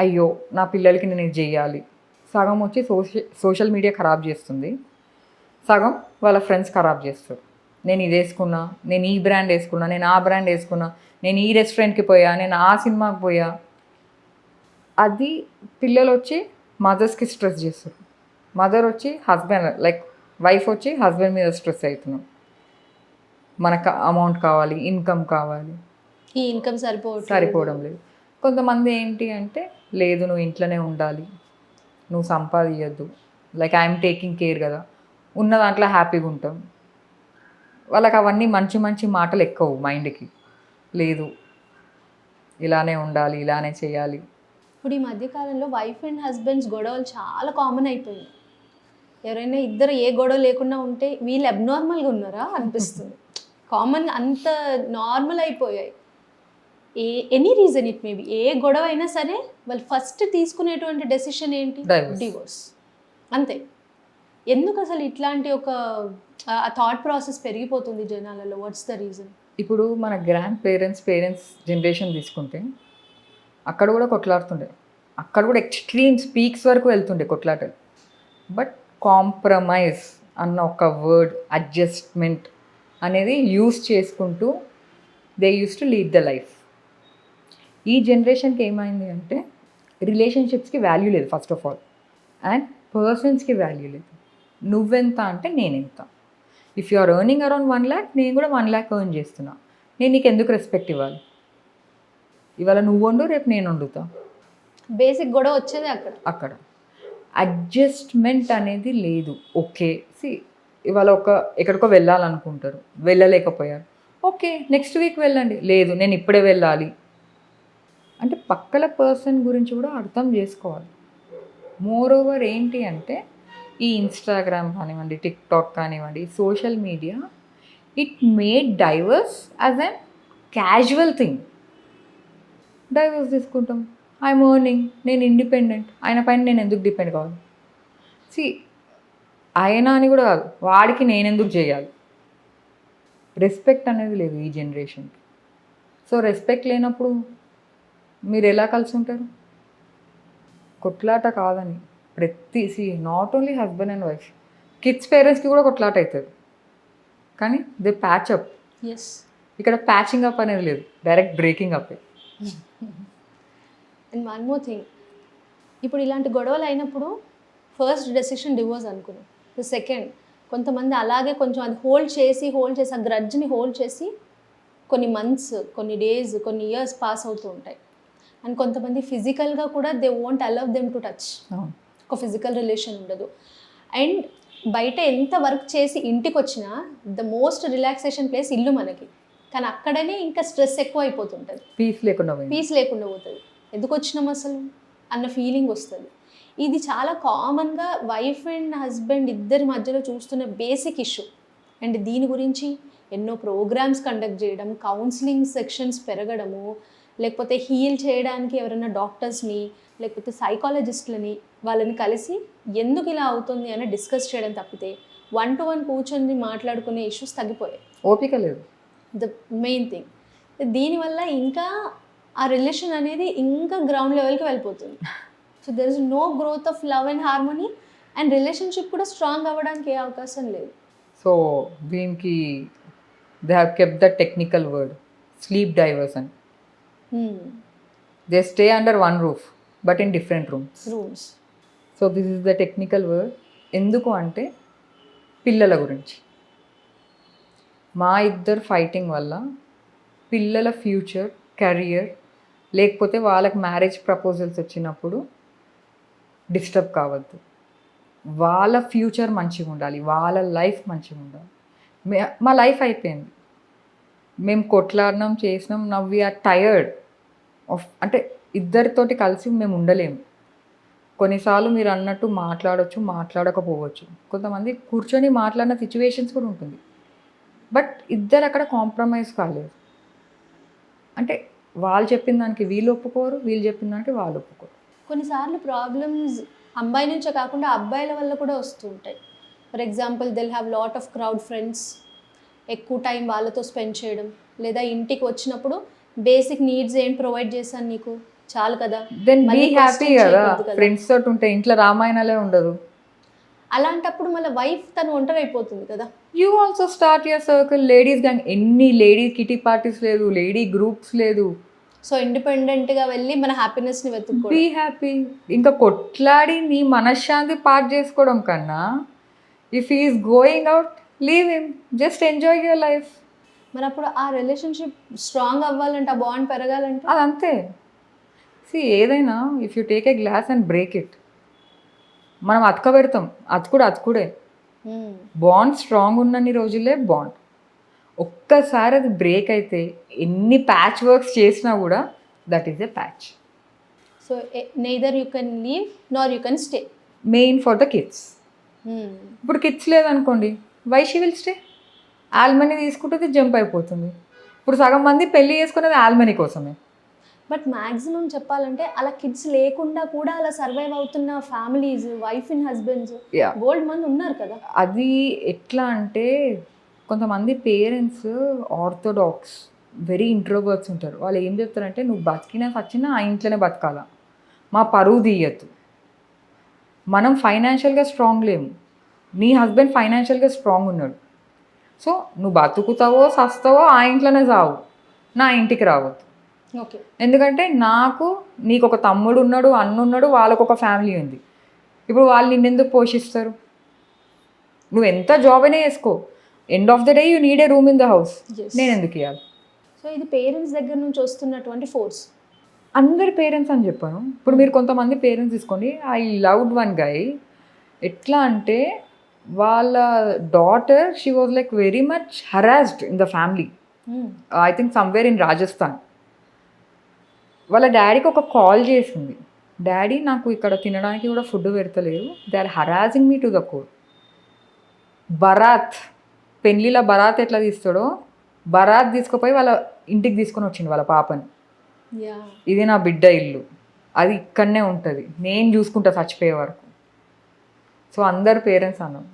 అయ్యో నా పిల్లలకి నేను ఇది చేయాలి. సగం వచ్చి సోషల్ మీడియా ఖరాబ్ చేస్తుంది, సగం వాళ్ళ ఫ్రెండ్స్ ఖరాబ్ చేస్తారు. నేను ఇది వేసుకున్నా, నేను ఈ బ్రాండ్ వేసుకున్నా, నేను ఆ బ్రాండ్ వేసుకున్నా, నేను ఈ రెస్టారెంట్కి పోయా, నేను ఆ సినిమాకి పోయా. అది పిల్లలు వచ్చి మదర్స్కి స్ట్రెస్ చేస్తారు, మదర్ వచ్చి హస్బెండ్ లైక్ వైఫ్ వచ్చి హస్బెండ్ మీద స్ట్రెస్ అవుతున్నాం. మనకు అమౌంట్ కావాలి, ఇన్కమ్ కావాలి, ఈ ఇన్కమ్ సరిపోవడం లేదు. కొంతమంది ఏంటి అంటే లేదు నువ్వు ఇంట్లోనే ఉండాలి, నువ్వు సంపాదించద్దు, లైక్ ఐఎమ్ టేకింగ్ కేర్ కదా, ఉన్న దాంట్లో హ్యాపీగా ఉంటాం. వాళ్ళకి అవన్నీ మంచి మంచి మాటలు ఎక్కువ మైండ్కి. లేదు ఇలానే ఉండాలి, ఇలానే చేయాలి. ఇప్పుడు ఈ మధ్యకాలంలో వైఫ్ అండ్ హస్బెండ్స్ గొడవలు చాలా కామన్ అయిపోయింది. ఎవరైనా ఇద్దరు ఏ గొడవ లేకుండా ఉంటే వీళ్ళు అబ్నార్మల్గా ఉన్నారా అనిపిస్తుంది. కామన్ అంత నార్మల్ అయిపోయాయి. ఎనీ రీజన్ ఇట్ మేబీ, ఏ గొడవ అయినా సరే వాళ్ళు ఫస్ట్ తీసుకునేటువంటి డెసిషన్ ఏంటి? డివోర్స్. అంతే. ఎందుకు అసలు ఇట్లాంటి ఒక థాట్ ప్రాసెస్ పెరిగిపోతుంది జనాలలో? What's the reason? ఇప్పుడు మన గ్రాండ్ పేరెంట్స్ జనరేషన్ తీసుకుంటే అక్కడ కూడా కొట్లాడుతుండే, అక్కడ కూడా ఎక్స్ట్రీమ్ స్పీక్స్ వరకు వెళ్తుండే కొట్లాటలు. బట్ కాంప్రమైజ్ అన్న ఒక వర్డ్, అడ్జస్ట్మెంట్ అనేది యూస్ చేసుకుంటూ they use to lead the life. ఈ జనరేషన్కి ఏమైంది అంటే రిలేషన్షిప్స్కి వాల్యూ లేదు ఫస్ట్ ఆఫ్ ఆల్, అండ్ పర్సన్స్కి వాల్యూ లేదు. నువ్వెంత అంటే నేనెంత. If you are earning around 1 lakh, నేను కూడా 1 lakh ఎర్న్ చేస్తున్నా, నేను నీకు ఎందుకు రెస్పెక్ట్ ఇవ్వాలి? ఇవాళ నువ్వు వండు, రేపు నేను వండుతా. బేసిక్ గొడవ వచ్చేది అక్కడ అడ్జస్ట్మెంట్ అనేది లేదు. ఓకే ఇవాళ ఎక్కడికో వెళ్ళాలనుకుంటారు, వెళ్ళలేకపోయారు, ఓకే నెక్స్ట్ వీక్ వెళ్ళండి. లేదు నేను ఇప్పుడే వెళ్ళాలి అంటే పక్కల పర్సన్ గురించి కూడా అర్థం చేసుకోవాలి. మోర్ ఓవర్ ఏంటి అంటే ఈ ఇన్స్టాగ్రామ్ కానివ్వండి, టిక్టాక్ కానివ్వండి, social media it made divorce as an casual thing. Divorce తీసుకుంటాం, ఐఎమ్ ఎర్నింగ్, నేను ఇండిపెండెంట్, ఆయన పైన నేను ఎందుకు డిపెండ్ కావాలి? ఆయన అని కూడా కాదు, వాడికి నేను ఎందుకు చేయాలి? రెస్పెక్ట్ అనేది లేదు ఈ జనరేషన్కి. సో రెస్పెక్ట్ లేనప్పుడు మీరు ఎలా కలిసి ఉంటారు? కొట్లాట కాదని not only husband and wife, kids పేరెంట్స్కి కూడా కొట్లాట అవుతుంది, కానీ దే ప్యాచ్ అప్. ఇక్కడ ప్యాచింగ్ అప్ అనేది లేదు, direct breaking up. And one more thing, ఇప్పుడు ఇలాంటి గొడవలు అయినప్పుడు ఫస్ట్ డెసిషన్ డివోర్స్ అనుకున్నాం. సెకండ్, కొంతమంది అలాగే కొంచెం అది హోల్డ్ చేసి ఆ గ్రడ్జ్ని హోల్డ్ చేసి కొన్ని మంత్స్, కొన్ని డేస్, కొన్ని ఇయర్స్ పాస్ అవుతూ ఉంటాయి. అండ్ కొంతమంది ఫిజికల్గా కూడా they won't allow them to touch, ఒక ఫిజికల్ రిలేషన్ ఉండదు. అండ్ బయట ఎంత వర్క్ చేసి ఇంటికి వచ్చినా ద మోస్ట్ రిలాక్సేషన్ ప్లేస్ ఇల్లు మనకి, కానీ అక్కడనే ఇంకా స్ట్రెస్ ఎక్కువ అయిపోతుంటుంది, పీస్ లేకుండా పోతుంది. ఎందుకు వచ్చినాం అసలు అన్న ఫీలింగ్ వస్తుంది. ఇది చాలా కామన్గా వైఫ్ అండ్ హస్బెండ్ ఇద్దరి మధ్యలో చూస్తున్న బేసిక్ ఇష్యూ. అండ్ దీని గురించి ఎన్నో ప్రోగ్రామ్స్ కండక్ట్ చేయడం, కౌన్సిలింగ్ సెక్షన్స్ పెరగడము, లేకపోతే హీల్ చేయడానికి ఎవరైనా డాక్టర్స్ని లేకపోతే సైకాలజిస్టులని వాళ్ళని కలిసి ఎందుకు ఇలా అవుతుంది అని డిస్కస్ చేయడం తప్పితే 1-to-1 కూర్చొని మాట్లాడుకునే ఇష్యూస్ తగ్గిపోయాయి. ఓపిక లేదు, ద మెయిన్ థింగ్. దీనివల్ల ఇంకా ఆ రిలేషన్ అనేది ఇంకా గ్రౌండ్ లెవెల్కి వెళ్ళిపోతుంది. So there is no growth of love and harmony, and relationship కూడా స్ట్రాంగ్ అవ్వడానికి ఏ అవకాశం లేదు. సో దీనికి they have kept the technical word sleep diversion. They stay under one roof but in different rooms. So this is the technical word. ఎందుకు అంటే పిల్లల గురించి. మా ఇద్దరు ఫైటింగ్ వల్ల పిల్లల ఫ్యూచర్, కెరియర్, లేకపోతే వాళ్ళకి మ్యారేజ్ ప్రపోజల్స్ వచ్చినప్పుడు డిస్టర్బ్ కావద్దు. వాళ్ళ ఫ్యూచర్ మంచిగా ఉండాలి, వాళ్ళ లైఫ్ మంచిగా ఉండాలి. మా లైఫ్ అయిపోయింది, మేము కొట్లాడినాం, చేసినాం. నవ్ వీఆర్ టయర్డ్ ఆఫ్, అంటే ఇద్దరితోటి కలిసి మేము ఉండలేము. కొన్నిసార్లు మీరు అన్నట్టు మాట్లాడవచ్చు, మాట్లాడకపోవచ్చు. కొంతమంది కూర్చొని మాట్లాడిన సిచ్యువేషన్స్ కూడా ఉంటుంది. బట్ ఇద్దరు అక్కడ కాంప్రమైజ్ కాలేదు. అంటే వాళ్ళు చెప్పిన దానికి వీళ్ళు ఒప్పుకోరు, వీళ్ళు చెప్పిన దానికి వాళ్ళు ఒప్పుకోరు. కొన్నిసార్లు ప్రాబ్లమ్స్ అమ్మాయి నుంచే కాకుండా అబ్బాయిల వల్ల కూడా వస్తూ ఉంటాయి. For example Dil have lot of crowd friends, ఎక్కువ టైం వాళ్ళతో స్పెండ్ చేయడం, లేదా ఇంటికి వచ్చినప్పుడు బేసిక్ నీడ్స్ ఏం ప్రొవైడ్ చేశాను నీకు చాలు కదా, దెన్ బీ మళ్ళీ హ్యాపీ question కదా. చేయకూడదు కదా. ఫ్రెండ్స్ తోటి ఉంటే ఇంట్లో రామాయణాలే ఉండదు. అలాంటప్పుడు మళ్ళీ వైఫ్ తను ఒంటరి అయిపోతుంది కదా. You also start your circle. Ladies gang, ఎన్ని లేడీస్ కిటీ పార్టీస్ లేదు, లేడీ గ్రూప్స్ లేదు. సో ఇండిపెండెంట్గా వెళ్ళి మన హ్యాపీనెస్ని వెతుక్కోవడం. Be happy. ఇంకా కొట్లాడి నీ మనశ్శాంతి పార్ట్ చేసుకోవడం కన్నా, if is going out, leave him, just enjoy your life. మరి అప్పుడు ఆ రిలేషన్షిప్ స్ట్రాంగ్ అవ్వాలంటే, ఆ బాండ్ పెరగాలంటే అదంతే. ఏదైనా if you take a glass and break it, మనం అతకబెడతాం, అతుకుడే. బాండ్ స్ట్రాంగ్ ఉన్నన్ని రోజులే బాండ్. ఒక్కసారి అది బ్రేక్ అయితే ఎన్ని ప్యాచ్ వర్క్స్ చేసినా కూడా that is a patch. So neither you can leave nor you can stay. Main for the kids. ఇప్పుడు కిడ్స్ లేదనుకోండి, why she will stay? Alimony తీసుకుంటుంది, జంప్ అయిపోతుంది. ఇప్పుడు సగం మంది పెళ్లి చేసుకునేది ఆల్మనీ కోసమే. బట్ మ్యాక్సిమం చెప్పాలంటే అలా కిడ్స్ లేకుండా కూడా అలా సర్వైవ్ అవుతున్న families, wife and husbands gold మంది ఉన్నారు కదా. అది ఎట్లా అంటే, కొంతమంది పేరెంట్స్ ఆర్థోడాక్స్, వెరీ ఇంట్రోవర్ట్స్ ఉంటారు. వాళ్ళు ఏం చెప్తారంటే, నువ్వు బతికినా సచ్చినా ఆ ఇంట్లోనే బతకాల, మా పరువు తీయద్దు. మనం ఫైనాన్షియల్గా స్ట్రాంగ్ లేము, నీ హస్బెండ్ ఫైనాన్షియల్గా స్ట్రాంగ్ ఉన్నాడు. సో నువ్వు బతుకుతావో సస్తావో ఆ ఇంట్లోనే చావు, నా ఇంటికి రావద్దు. ఓకే. ఎందుకంటే నీకు ఒక తమ్ముడు ఉన్నాడు, అన్న ఉన్నాడు, వాళ్ళకు ఒక ఫ్యామిలీ ఉంది. ఇప్పుడు వాళ్ళు నిన్నెందుకు పోషిస్తారు? నువ్వు ఎంత జాబ్ అయినా చేసుకో, end of the day you need a room in the house. నేను ఎందుకు ఇవ్వాలి? సో ఇది పేరెంట్స్ దగ్గర నుంచి వస్తున్నటువంటి ఫోర్స్. అందరి పేరెంట్స్ అని చెప్పాను. ఇప్పుడు మీరు కొంతమంది పేరెంట్స్ తీసుకోండి. I loved one guy. ఎట్లా అంటే, వాళ్ళ daughter, she was like very much harassed in the family. I think somewhere in Rajasthan. వాళ్ళ డాడీకి ఒక కాల్ చేసింది, డాడీ నాకు ఇక్కడ తినడానికి కూడా ఫుడ్ పెడతలేరు, they are harassing me to the core. Baraat, పెళ్ళిలో బరాత్ ఎట్లా తీస్తాడో, బరాత్ తీసుకుపోయి వాళ్ళ ఇంటికి తీసుకొని వచ్చింది వాళ్ళ పాపని. ఇది నా బిడ్డ ఇల్లు, అది ఇక్కడనే ఉంటుంది, నేను చూసుకుంటా చచ్చిపోయే వరకు. సో అందరు పేరెంట్స్ అన్నారు.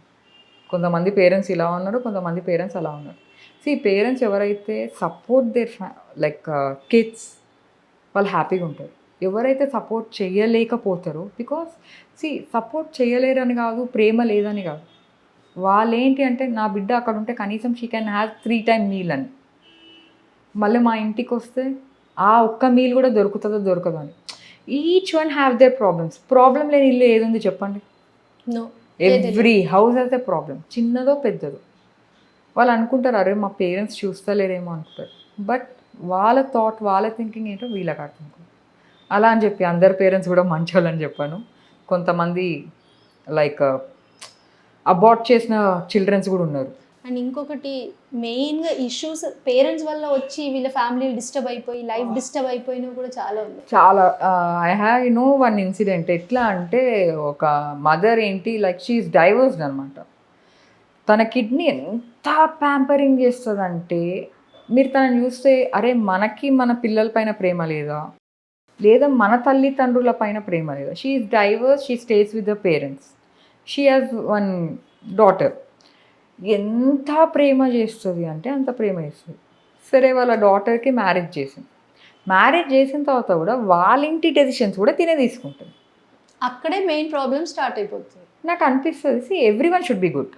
కొంతమంది పేరెంట్స్ ఇలా ఉన్నారు, కొంతమంది పేరెంట్స్ అలా ఉన్నారు. పేరెంట్స్ ఎవరైతే సపోర్ట్ దేర్ లైక్ కిడ్స్, వాళ్ళు హ్యాపీగా ఉంటారు. ఎవరైతే సపోర్ట్ చేయలేకపోతారో, బికాస్ సపోర్ట్ చేయలేరని కాదు, ప్రేమ లేదని కాదు, వాళ్ళు ఏంటి అంటే, నా బిడ్డ అక్కడ ఉంటే కనీసం she can have 3 times meal అని, మళ్ళీ మా ఇంటికి వస్తే ఆ ఒక్క మీల్ కూడా దొరుకుతుందో దొరకదో అని. Each one have their problems. Problem లేని ఇల్లు ఏది ఉంది చెప్పండి? Every house has a problem, చిన్నదో పెద్దదో. వాళ్ళు అనుకుంటారు, అరే మా పేరెంట్స్ చూస్తలేరేమో అనుకుంటారు. బట్ వాళ్ళ థాట్, వాళ్ళ థింకింగ్ ఏంటో వీళ్ళకి అర్థం కాదు. అలా అని చెప్పి అందరు పేరెంట్స్ కూడా మంచి వాళ్ళని చెప్పాను. కొంతమంది లైక్ అబార్ట్ చేసిన చిల్డ్రన్స్ కూడా ఉన్నారు. అండ్ ఇంకొకటి మెయిన్గా ఇష్యూస్ పేరెంట్స్ వల్ల వచ్చి వీళ్ళ ఫ్యామిలీ డిస్టర్బ్ అయిపోయి, లైఫ్ డిస్టర్బ్ అయిపోయినవి కూడా చాలా ఉంది. చాలా. I have one incident. ఎట్లా అంటే, ఒక మదర్ ఏంటి, లైక్ షీ ఈస్ డైవర్స్డ్ అనమాట. తన కిడ్నీ ఎంత ప్యాంపరింగ్ చేస్తుందంటే, మీరు తనని చూస్తే, అరే మనకి మన పిల్లల పైన ప్రేమ లేదా మన తల్లిదండ్రుల పైన ప్రేమ లేదా. She is divorce, she stays with the parents, she has one daughter. ఎంత ప్రేమ చేస్తుంది అంటే అంత ప్రేమ చేస్తుంది. సరే, వాళ్ళ డాటర్కి మ్యారేజ్ చేసిన తర్వాత కూడా వాళ్ళ ఇంటి డెసిషన్స్ కూడా తినే తీసుకుంటుంది. అక్కడే మెయిన్ ప్రాబ్లమ్ స్టార్ట్ అయిపోతుంది. నాకు అనిపిస్తుంది, everyone should be good.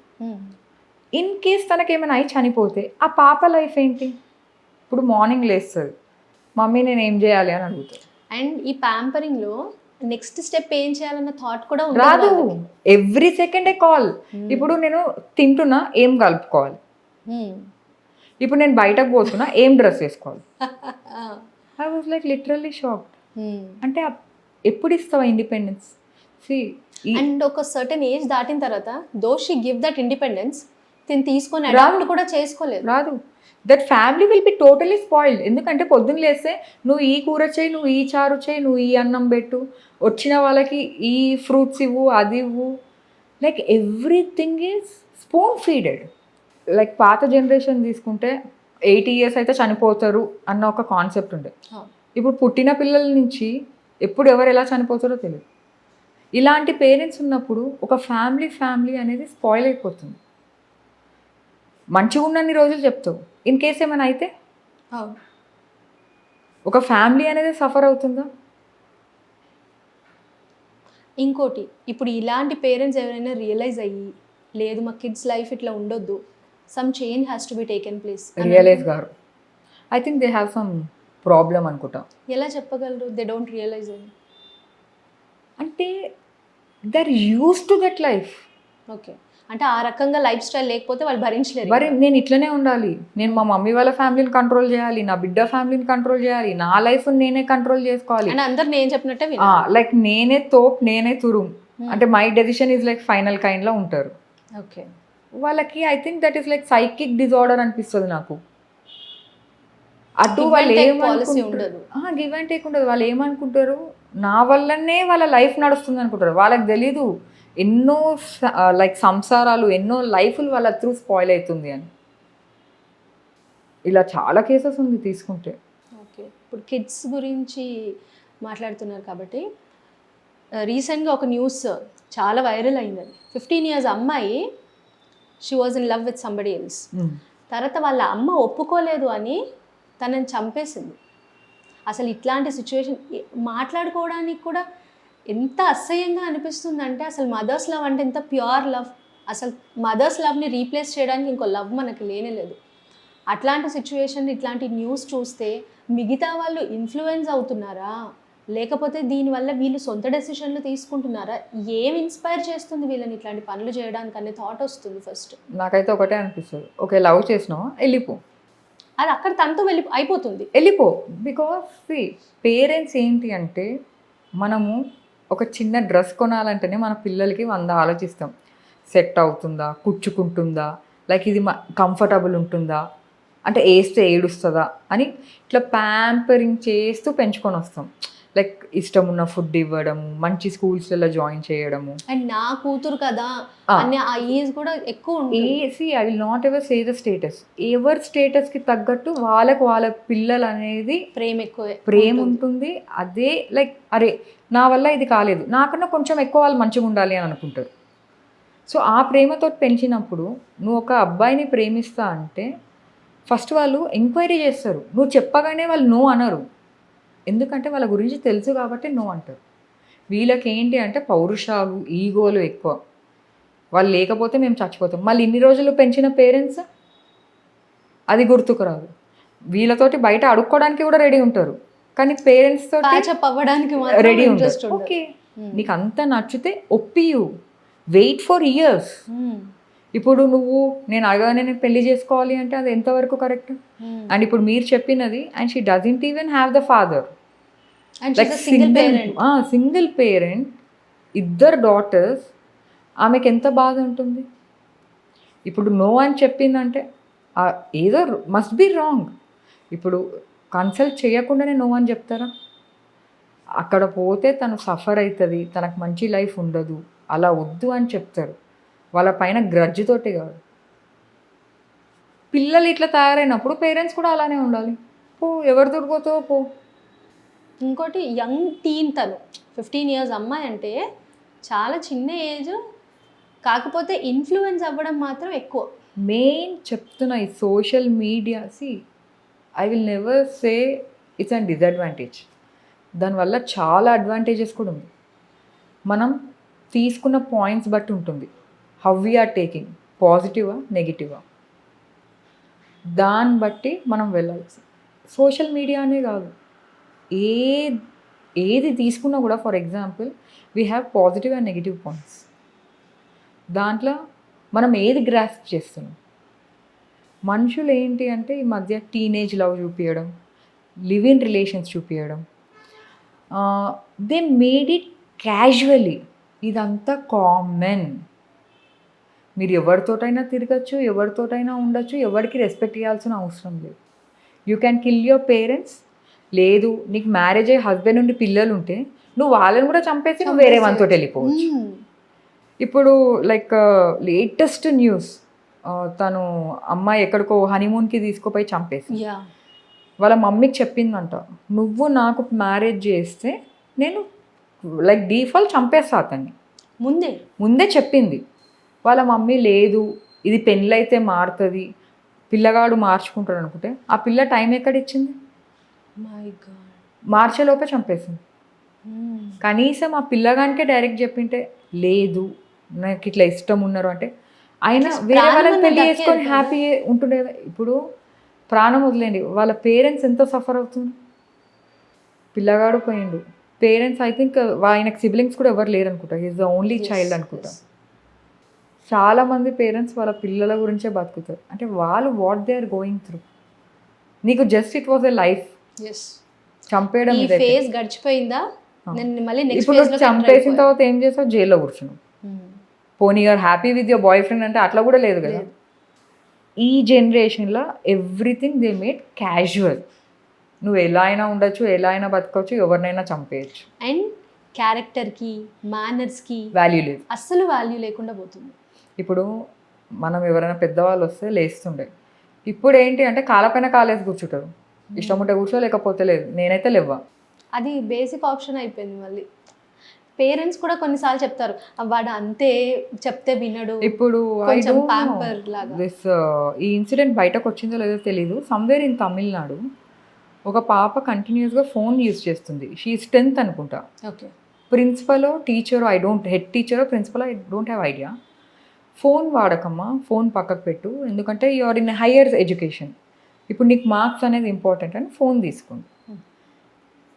In case తనకేమైనా అయి చనిపోతే ఆ పాప లైఫ్ ఏంటి? ఇప్పుడు మార్నింగ్ లేస్తుంది, మమ్మీ నేను ఏం చేయాలి అని అడుగుతాను. అండ్ ఈ ప్యాంపరింగ్లో నెక్స్ట్ స్టెప్ ఏం చేయాలన్న థాట్ కూడా ఉంది రాదు. వాళ్ళకి. ఎవ్రీ సెకండే కాల్. ఇప్పుడు నేను తింటున్నా, ఏం కలుపుకోవాలి. ఇప్పుడు నేను బయటకు పోతున్నా, ఏం డ్రెస్ వేసుకోవాలి. I was like literally shocked. అంటే ఎప్పుడు ఇస్తావా ఇండిపెండెన్స్? అండ్ ఒక సర్టెన్ ఏజ్ దాటిన తర్వాత though she give that independence, తిని తీసుకొని అడాప్ట్ కూడా చేసుకోలేదు. రాదు. That family will be totally spoiled. ఎందుకంటే పొద్దున్న లేస్తే నువ్వు ఈ కూర చేయి, నువ్వు ఈ చారు చేయి, నువ్వు ఈ అన్నం పెట్టు, వచ్చిన వాళ్ళకి ఈ ఫ్రూట్స్ ఇవ్వు, అది ఇవ్వు. Like everything is spoon feeded. Like పాత జనరేషన్ తీసుకుంటే 80 years అయితే చనిపోతారు అన్న ఒక కాన్సెప్ట్ ఉండే. ఇప్పుడు పుట్టిన పిల్లల నుంచి ఎప్పుడు ఎవరు ఎలా చనిపోతారో తెలియదు. ఇలాంటి పేరెంట్స్ ఉన్నప్పుడు ఒక ఫ్యామిలీ అనేది స్పాయిల్ అయిపోతుంది. మంచిగా ఉన్నన్ని రోజులు చెప్తావు, ఇన్ కేస్ ఏమైనా అయితే ఒక ఫ్యామిలీ అనేది సఫర్ అవుతుందా? ఇంకోటి, ఇప్పుడు ఇలాంటి పేరెంట్స్ ఎవరైనా రియలైజ్ అయ్యి, లేదు మా కిడ్స్ లైఫ్ ఇట్లా ఉండొద్దు, some change has to be taken place, realise గారు I think they have some problem అనుకుంటా. ఎలా చెప్పగలరు దే డోంట్ రియలైజ్ అని? అంటే they are use to that life. Okay, అంటే ఆ రకంగా లైఫ్ స్టైల్ లేకపోతే వాళ్ళు భరించలేరు. మరి నేను ఇట్లనే ఉండాలి, నేను మా మమ్మీ వాళ్ళ ఫ్యామిలీని కంట్రోల్ చేయాలి, నా బిడ్డ ఫ్యామిలీని కంట్రోల్ చేయాలి, నా లైఫ్ నేనే కంట్రోల్ చేసుకోవాలి. అంటే అందరు నేను చెప్పినట్టే లైక్ నేనే తోప్, నేనే తురుం, అంటే my decision is like final kind లో ఉంటారు. ఓకే, వాళ్ళకి I think that is like psychic disorder అనిపిస్తుంది నాకు. అటు వాళ్ళు ఉండదు, గివ్ అండ్ టేక్ ఉండదు. వాళ్ళు ఏమనుకుంటారు, నా వల్లనే వాళ్ళ లైఫ్ నడుస్తుంది అనుకుంటారు. వాళ్ళకి తెలీదు ఎన్నో లైక్ సంసారాలు, ఎన్నో లైఫ్లు వాళ్ళ త్రూ స్పాయిల్ అవుతుంది అని. ఇలా చాలా కేసెస్ ఉంది తీసుకుంటే. ఓకే, ఇప్పుడు కిడ్స్ గురించి మాట్లాడుతున్నారు కాబట్టి రీసెంట్గా ఒక న్యూస్ చాలా వైరల్ అయింది. 15 years అమ్మాయి, she was in love with somebody else. తర్వాత వాళ్ళ అమ్మ ఒప్పుకోలేదు అని తనని చంపేసింది. అసలు ఇట్లాంటి సిచ్యువేషన్ మాట్లాడుకోవడానికి కూడా ఎంత అసహ్యంగా అనిపిస్తుందంటే, అసలు మదర్స్ లవ్ అంటే ఎంత ప్యూర్ లవ్. అసలు మదర్స్ లవ్ని రీప్లేస్ చేయడానికి ఇంకో లవ్ మనకి లేనేలేదు. అట్లాంటి సిచ్యువేషన్, ఇట్లాంటి న్యూస్ చూస్తే మిగతా వాళ్ళు ఇన్ఫ్లుయెన్స్ అవుతున్నారా, లేకపోతే దీనివల్ల వీళ్ళు సొంత డెసిషన్లు తీసుకుంటున్నారా, ఏం ఇన్స్పైర్ చేస్తుంది వీళ్ళని ఇట్లాంటి పనులు చేయడానికి అనే థాట్ వస్తుంది ఫస్ట్. నాకైతే ఒకటే అనిపిస్తుంది, ఓకే లవ్ చేసినావా వెళ్ళిపో, అది అక్కడ తనతో అయిపోతుంది, వెళ్ళిపో. బికాస్ పేరెంట్స్ ఏంటి అంటే, మనము ఒక చిన్న డ్రెస్ కొనాలంటేనే మన పిల్లలకి 100 ఆలోచిస్తాం. సెట్ అవుతుందా, కుచ్చుకుంటుందా, లైక్ ఇది కంఫర్టబుల్ ఉంటుందా, అంటే వేస్తే ఏడుస్తుందా అని ఇట్లా ప్యాంపరింగ్ చేస్తూ పెంచుకొని వస్తాం. లైక్ ఇష్టం ఉన్న ఫుడ్ ఇవ్వడము, మంచి స్కూల్స్లలో జాయిన్ చేయడము. అండ్ నా కూతురు కదా అనే ఆ ఏజ్ కూడా ఎక్కువ ఉంటుంది. I will not ever say the status, ఎవరి స్టేటస్కి తగ్గట్టు వాళ్ళ పిల్లలు అనేది ప్రేమ ఉంటుంది. అదే లైక్ అరే నా వల్ల ఇది కాలేదు, నాకన్నా కొంచెం ఎక్కువ వాళ్ళు మంచిగా ఉండాలి అని అనుకుంటారు. సో ఆ ప్రేమతో పెంచినప్పుడు నువ్వు ఒక అబ్బాయిని ప్రేమిస్తా అంటే ఫస్ట్ వాళ్ళు ఎంక్వైరీ చేస్తారు. నువ్వు చెప్పగానే వాళ్ళు నో అనరు, ఎందుకంటే వాళ్ళ గురించి తెలుసు కాబట్టి నో అంటారు. వీళ్ళకి ఏంటి అంటే పౌరుషాలు, ఈగోలు ఎక్కువ. వాళ్ళు లేకపోతే మేము చచ్చిపోతాం. మళ్ళీ ఇన్ని రోజులు పెంచిన పేరెంట్స్ అది గుర్తుకు రాదు. వీళ్ళతోటి బయట అడుక్కోవడానికి కూడా రెడీ ఉంటారు, కానీ పేరెంట్స్ తోటి రెడీ ఉంటారు. ఓకే నీకు అంత నచ్చితే ఒప్పియు, వెయిట్ ఫర్ ఇయర్స్. ఇప్పుడు నువ్వు నేను అడగానే నేను పెళ్లి చేసుకోవాలి అంటే అది ఎంతవరకు కరెక్ట్? అండ్ ఇప్పుడు మీరు చెప్పినది, and she doesn't even have the father, single parent, 2 daughters, ఆమెకి ఎంత బాధ ఉంటుంది. ఇప్పుడు నో అని చెప్పిందంటే ఏదో మస్ట్ బి రాంగ్. ఇప్పుడు కన్సల్ట్ చేయకుండానే నో అని చెప్తారా? అక్కడ పోతే తను సఫర్ అవుతుంది, తనకు మంచి లైఫ్ ఉండదు, అలా వద్దు అని చెప్తారు. వాళ్ళ పైన గ్రడ్జ్తోటి కాదు. పిల్లలు ఇట్లా తయారైనప్పుడు పేరెంట్స్ కూడా అలానే ఉండాలి. పో ఎవరు దొరికిపోతావో పో. ఇంకోటి యంగ్ టీన్, తను 15 years అమ్మాయి అంటే చాలా చిన్న ఏజ్, కాకపోతే ఇన్ఫ్లుయెన్స్ అవ్వడం మాత్రం ఎక్కువ. మెయిన్ చెప్తున్నా, ఈ social media I will never say it's and disadvantage. దానివల్ల చాలా అడ్వాంటేజెస్ కూడా ఉంది. మనం తీసుకున్న పాయింట్స్ బట్టి ఉంటుంది, హౌ వీఆర్ టేకింగ్, పాజిటివా నెగిటివా, దాన్ని బట్టి మనం వెళ్ళాలి. సోషల్ మీడియా అనే కాదు, ఏ ఏది తీసుకున్నా కూడా for example we have positive and negative points. దాంట్లో మనం ఏది గ్రాస్ప్ చేస్తున్నాం. మనుషులు ఏంటి అంటే ఈ మధ్య టీనేజ్ లవ్ చూపించడం, లివ్ ఇన్ రిలేషన్స్ చూపించడం, దే మేడ్ ఇట్ క్యాజువల్లీ. ఇదంతా కామన్. మీరు ఎవరితోటైనా తిరగచ్చు, ఎవరితోటైనా ఉండొచ్చు, ఎవరికి రెస్పెక్ట్ ఇవ్వాల్సిన అవసరం లేదు. You can kill your parents. లేదు నీకు మ్యారేజ్ అయ్యి హస్బెండ్ నుండి పిల్లలు ఉంటే నువ్వు వాళ్ళని కూడా చంపేసి నువ్వు వేరే వాళ్ళతో వెళ్ళిపోవచ్చు. ఇప్పుడు లైక్ లేటెస్ట్ న్యూస్, తను అమ్మాయి ఎక్కడికో హనీమూన్కి తీసుకుపోయి చంపేసి వాళ్ళ మమ్మీకి చెప్పిందంట, నువ్వు నాకు మ్యారేజ్ చేస్తే నేను లైక్ డిఫాల్ట్ చంపేస్తా అతన్ని. ముందే చెప్పింది. వాళ్ళ మమ్మీ లేదు ఇది పెళ్ళైతే మారుతుంది, పిల్లగాడు మార్చుకుంటాడు అనుకుంటే ఆ పిల్ల టైం ఎక్కడ ఇచ్చింది? మార్చేలోపే చంపేసింది. కనీసం ఆ పిల్లగానికే డైరెక్ట్ చెప్పింటే లేదు నాకు ఇట్లా ఇష్టం ఉన్నారు అంటే ఆయన వేరే వాళ్ళని పెళ్లి చేసుకొని హ్యాపీ ఉంటుండే కదా. ఇప్పుడు ప్రాణం వదిలేండి, వాళ్ళ పేరెంట్స్ ఎంత సఫర్ అవుతుంది. పిల్లగాడు పోయిండు, పేరెంట్స్ ఐ థింక్ ఆయనకు సిబ్లింగ్స్ కూడా ఎవరు లేరు అనుకుంటా, ఈజ్ ద ఓన్లీ చైల్డ్ అనుకుంటా. చాలామంది పేరెంట్స్ వాళ్ళ పిల్లల గురించే బతుకుతారు. అంటే వాళ్ళు what they are going through. నీకు just it was a life. చంపేయడం గడిచిపోయిందా, ఇప్పుడు నువ్వు చంపేసిన తర్వాత ఏం చేస్తావు? జైల్లో కూర్చున్నావు. పోనీ you're happy with your boyfriend అంటే అట్లా కూడా లేదు కదా. ఈ జనరేషన్లో ఎవ్రీథింగ్ దే మేడ్ క్యాజువల్. నువ్వు ఎలా అయినా ఉండొచ్చు, ఎలా అయినా బతకవచ్చు, ఎవరినైనా చంపేయచ్చు. అండ్ క్యారెక్టర్కి, మేనర్స్కి వాల్యూ లేదు, అస్సలు వాల్యూ లేకుండా పోతుంది. ఇప్పుడు మనం ఎవరైనా పెద్దవాళ్ళు వస్తే లేస్తుండే. ఇప్పుడు ఏంటి అంటే కాలపైన కాలేసి కూర్చుంటారు. ఇష్టం ఉంటే కూర్చో, లేకపోతే లేదు. నేనైతే లేవా. అది బేసిక్ ఆప్షన్ అయిపోయింది. మళ్ళీ పేరెంట్స్ కూడా కొన్నిసార్లు చెప్తారు వాడు అంతే, చెప్తే వినడు. ఇప్పుడు దిస్ ఈ ఇన్సిడెంట్ బయటకు వచ్చిందో లేదో తెలీదు. సమ్వేర్ ఇన్ తమిళనాడు ఒక పాప కంటిన్యూస్గా ఫోన్ యూజ్ చేస్తుంది. షీ ఈజ్ 10th అనుకుంటా. Okay. Principal teacher head teacher principal I don't have idea. Phone వాడకమ్మా, ఫోన్ పక్కకు పెట్టు, ఎందుకంటే you are in higher education, ఇప్పుడు నీకు మార్క్స్ అనేది ఇంపార్టెంట్ అని ఫోన్ తీసుకోండి.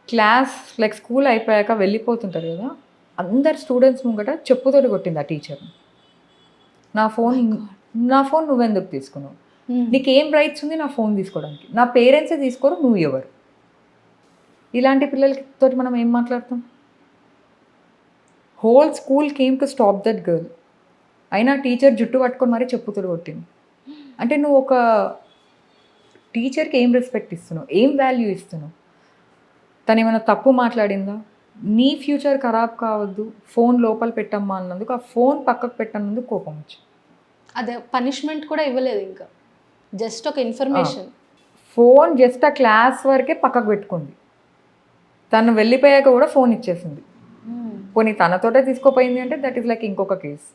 క్లాస్ లైక్ స్కూల్ అయిపోయాక వెళ్ళిపోతుంటారు కదా, అందరు స్టూడెంట్స్ ముంగట చెప్పుతోటి కొట్టింది ఆ టీచర్. నా ఫోన్ నువ్వెందుకు తీసుకున్నావు? నీకేం రైట్స్ ఉంది నా ఫోన్ తీసుకోవడానికి? నా పేరెంట్సే తీసుకోరు, నువ్వు ఎవరు? ఇలాంటి పిల్లలతో మనం ఏం మాట్లాడతాం? Whole school came to stop that girl. అయినా టీచర్ జుట్టు పట్టుకొని మరీ చెప్పుతోటి కొట్టింది. అంటే నువ్వు ఒక టీచర్కి ఏం రెస్పెక్ట్ ఇస్తున్నావు, ఏం వాల్యూ ఇస్తున్నావు? తను ఏమైనా తప్పు మాట్లాడిందా? నీ ఫ్యూచర్ ఖరాబ్ కావద్దు, ఫోన్ లోపల పెట్టమ్మా అన్నందుకు, ఆ ఫోన్ పక్కకు పెట్టన్నందుకు కోపం వచ్చి అదే పనిష్మెంట్ కూడా ఇవ్వలేదు, ఇంకా జస్ట్ ఒక ఇన్ఫర్మేషన్. ఫోన్ జస్ట్ ఆ క్లాస్ వరకే పక్కకు పెట్టుకుంది. తను వెళ్ళిపోయాక కూడా ఫోన్ ఇచ్చేసింది. పోనీ తనతోటే తీసుకోపోయింది అంటే దట్ ఈస్ లైక్ ఇంకొక కేసు.